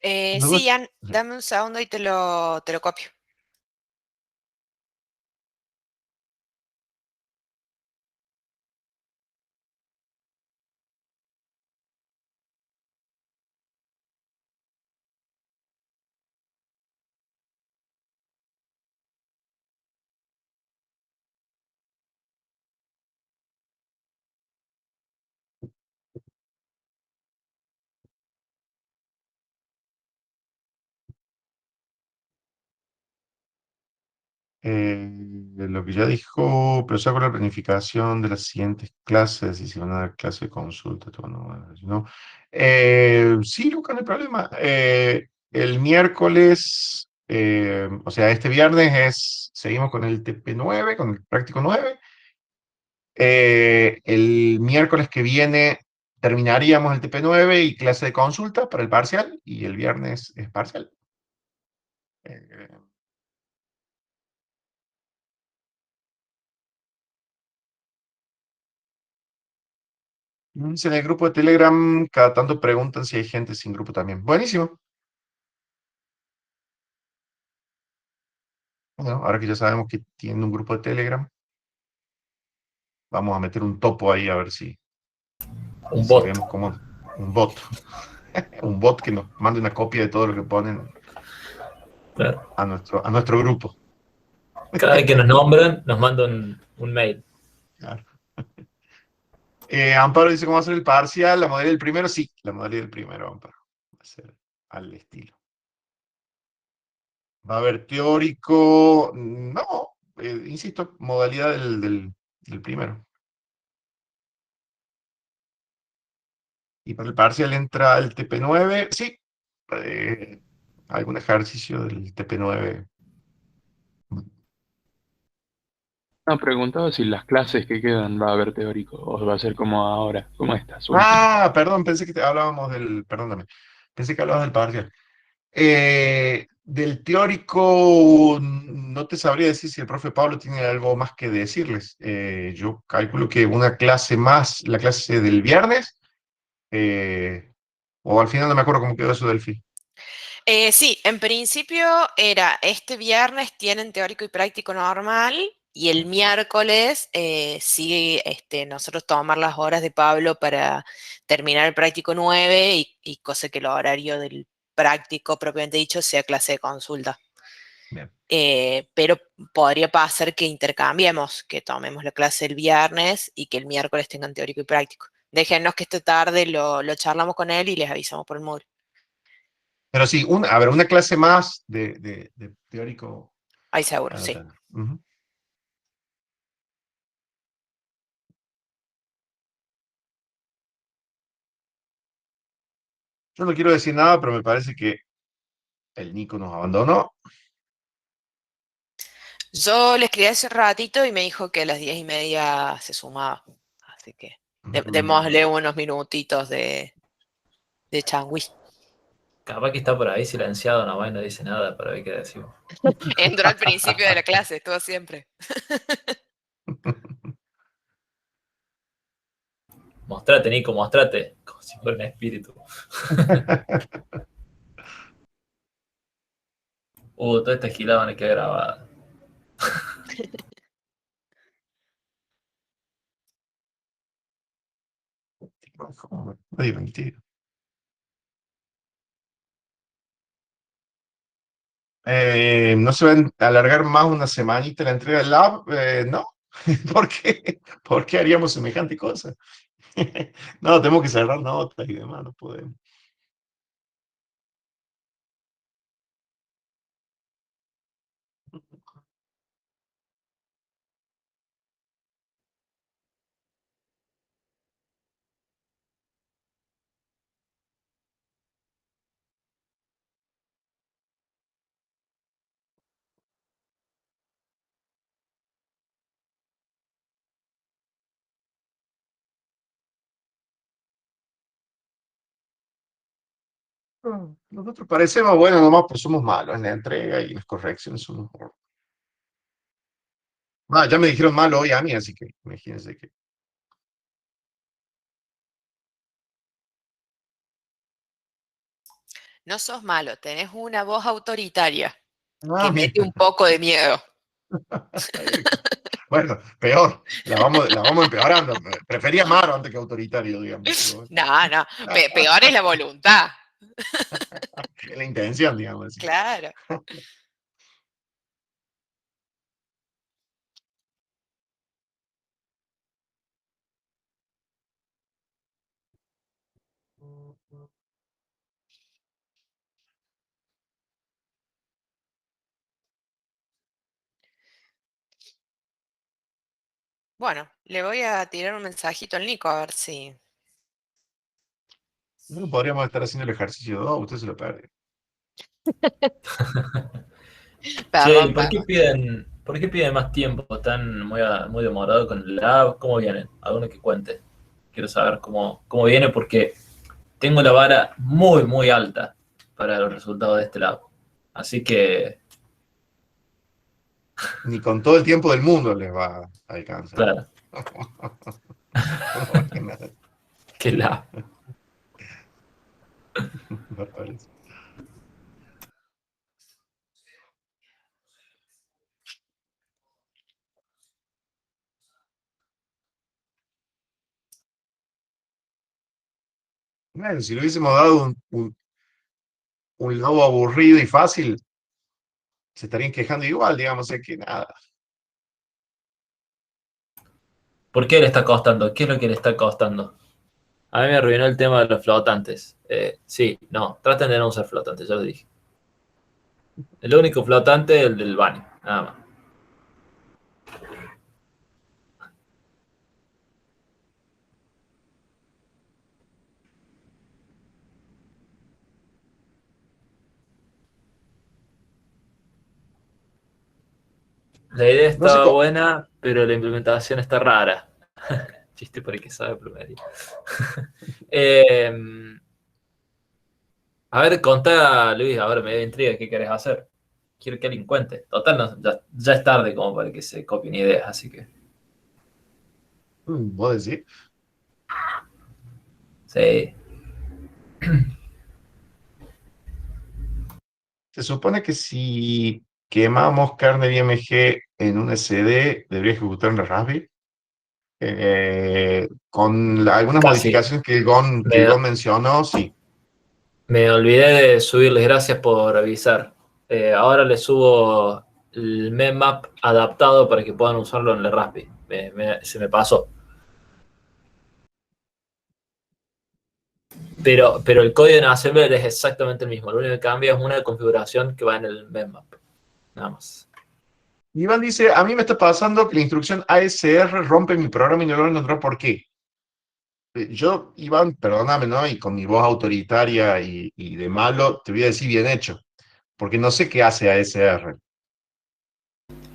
Sí, Ian, dame un segundo y te lo copio. Lo que ya dijo, pero con la planificación de las siguientes clases y si van a dar clase de consulta, todo, no, bueno, si no. Sí, Lucas, no hay problema. El miércoles, o sea, este viernes seguimos con el TP9, con el práctico 9. El miércoles que viene terminaríamos el TP9 y clase de consulta para el parcial, y el viernes es parcial. Eh, en el grupo de Telegram, cada tanto preguntan si hay gente sin grupo también. Buenísimo. Bueno, ahora que ya sabemos que tiene un grupo de Telegram, vamos a meter un topo ahí a ver Un si bot. vemos cómo. Un bot. Un bot que nos mande una copia de todo lo que ponen Claro. a nuestro grupo. Cada vez que nos nombran, nos mandan un mail. Claro. Amparo dice cómo va a ser el parcial, la modalidad del primero. Sí, la modalidad del primero, Amparo. Va a ser al estilo. ¿Va a haber teórico? No, insisto, modalidad del primero. Y para el parcial entra el TP9. Sí, algún ejercicio del TP9. No, preguntaba si las clases que quedan va a haber teórico o va a ser como ahora, como estas últimas. Ah, perdón, pensé que hablábamos perdóname, pensé que hablabas del parcial. Del teórico, no te sabría decir si el profe Pablo tiene algo más que decirles. Yo calculo que una clase más, la clase del viernes, o al final no me acuerdo cómo quedó eso del FI. Sí, en principio era este viernes tienen teórico y práctico normal y el miércoles sigue nosotros tomar las horas de Pablo para terminar el práctico 9 y cosa que el horario del práctico propiamente dicho sea clase de consulta. Bien. Pero podría pasar que intercambiemos, que tomemos la clase el viernes y que el miércoles tengan teórico y práctico. Déjenos que esta tarde lo charlamos con él y les avisamos por el móvil. Pero sí, a ver, una clase más de teórico Ahí seguro, van a sí. tener. Ujú. Yo no quiero decir nada, pero me parece que el Nico nos abandonó. Yo le escribí hace ratito y me dijo que a las 10:30 se sumaba. Así que démosle unos minutitos de changüí. Capaz que está por ahí silenciado, no, no dice nada para ver qué decimos. Entró al principio de la clase, estuvo siempre. Mostrate, Nico, mostrate. Como si fuera un espíritu. Toda esta gilada van a quedar grabada. Muy divertido. ¿No se va a alargar más una semanita la entrega del lab? No. ¿Por qué? ¿Por qué haríamos semejante cosa? No, tenemos que cerrar notas y demás, no podemos. Nosotros parecemos, bueno, nomás pues somos malos en la entrega y las correcciones somos. Ya me dijeron malo hoy a mí, así que imagínense que. No sos malo, tenés una voz autoritaria Ah, que bien. mete un poco de miedo. Bueno, peor, la vamos empeorando. Prefería Amaro antes que autoritario, digamos. Pero bueno. No, no, peor es la voluntad. Es la intención, digamos. Así. Claro. Bueno, le voy a tirar un mensajito al Nico a ver si. No podríamos estar haciendo el ejercicio 2, usted se lo pierde. Che, Perdón, perdón. por qué piden más tiempo? ¿Están muy demorados con el lab? ¿Cómo vienen? Alguno que cuente. Quiero saber cómo viene porque tengo la vara muy alta para los resultados de este lab. Así que, Ni con todo el tiempo del mundo les va a alcanzar. claro, No, que nada, qué lab. me parece. Bueno, si le hubiésemos dado un lobo aburrido y fácil, se estarían quejando igual, digamos, es que nada. ¿Por qué le está costando? ¿Qué es lo que le está costando? A mí me arruinó el tema de los flotantes. Sí, no, traten de no usar flotantes, ya lo dije. El único flotante es el del baño, nada más. La idea No sé, estaba buena, pero la implementación está rara. Chiste por el que sabe plomería. A ver, contá, Luis, ahora me da intriga, ¿qué querés hacer? Quiero que alguien cuente. Total, ya es tarde como para que se copien ideas, así que vos decís. sí. Se supone que si quemamos carne de IMG en un SD, debería ejecutar en la Raspberry. Con algunas Casi. modificaciones que el GON Me, mencionó, sí. me olvidé de subirles, gracias por avisar. Ahora les subo el memmap adaptado para que puedan usarlo en el Raspi. Se me pasó. Pero el código en Assembler es exactamente el mismo. Lo único que cambia es una configuración que va en el memmap. Nada más. Iván dice, a mí me está pasando que la instrucción ASR rompe mi programa y no logro encontrar por qué. Yo, Iván, perdóname, ¿no? Y con mi voz autoritaria y de malo, te voy a decir bien hecho, porque no sé qué hace ASR.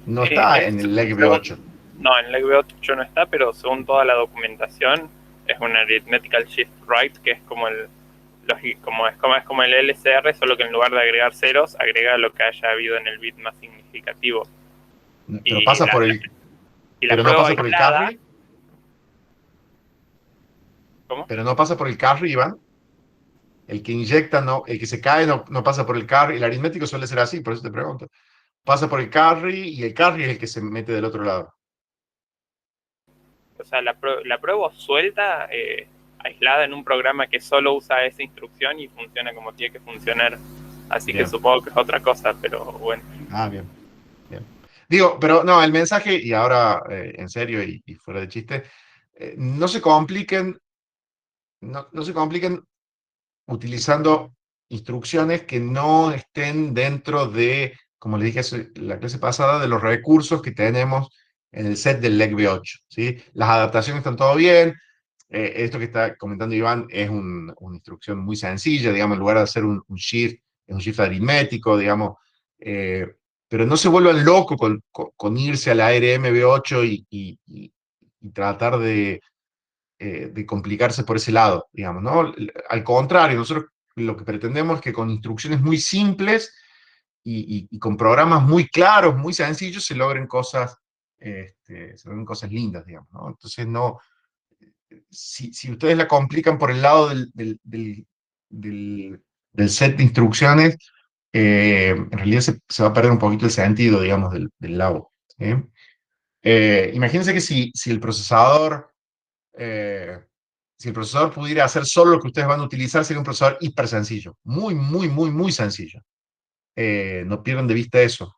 No está en el LegV8. No, en LegV8 no está, pero según toda la documentación, es un arithmetical shift right, que es como es como el LCR, solo que en lugar de agregar ceros, agrega lo que haya habido en el bit más significativo. Pero Y pasa la, por el, y la pero no prueba pasa por el aislada, carry, ¿cómo? pero no pasa por el carry, Iván. El que inyecta, no, el que se cae no pasa por el carry. El aritmético suele ser así, por eso te pregunto. Pasa por el carry y el carry es el que se mete del otro lado. O sea, la prueba suelta, aislada en un programa que solo usa esa instrucción y funciona como tiene que funcionar. Así que Bien. supongo que es otra cosa, pero bueno. Ah, bien. Bien. Digo, pero no, el mensaje, y ahora en serio y fuera de chiste, no se compliquen, no se compliquen utilizando instrucciones que no estén dentro de, como le dije la clase pasada, de los recursos que tenemos en el set del LegV8, ¿sí? Las adaptaciones están todo bien. Esto que está comentando Iván es una instrucción muy sencilla, digamos, en lugar de hacer un shift, es un shift aritmético, digamos, pero no se vuelvan locos con irse a la ARMV8 y tratar de complicarse por ese lado, digamos, ¿no? Al contrario, nosotros lo que pretendemos es que con instrucciones muy simples y con programas muy claros, muy sencillos, se logren cosas lindas, digamos, ¿no? Entonces, no, si ustedes la complican por el lado del del set de instrucciones, en realidad se va a perder un poquito el sentido, digamos, del labo. ¿Sí? Imagínense que si el procesador... si el procesador pudiera hacer solo lo que ustedes van a utilizar, sería un procesador hiper sencillo. Muy, muy, muy, muy sencillo. No pierdan de vista eso.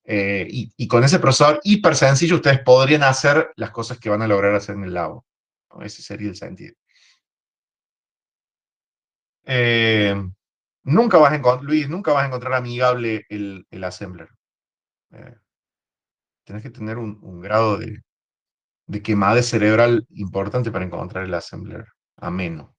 Y con ese procesador hiper sencillo, ustedes podrían hacer las cosas que van a lograr hacer en el labo. ¿No? Ese sería el sentido. Eh, nunca vas a encontrar, Luis, nunca vas a encontrar amigable el assembler. Tienes que tener un grado de quemada cerebral importante para encontrar el assembler ameno.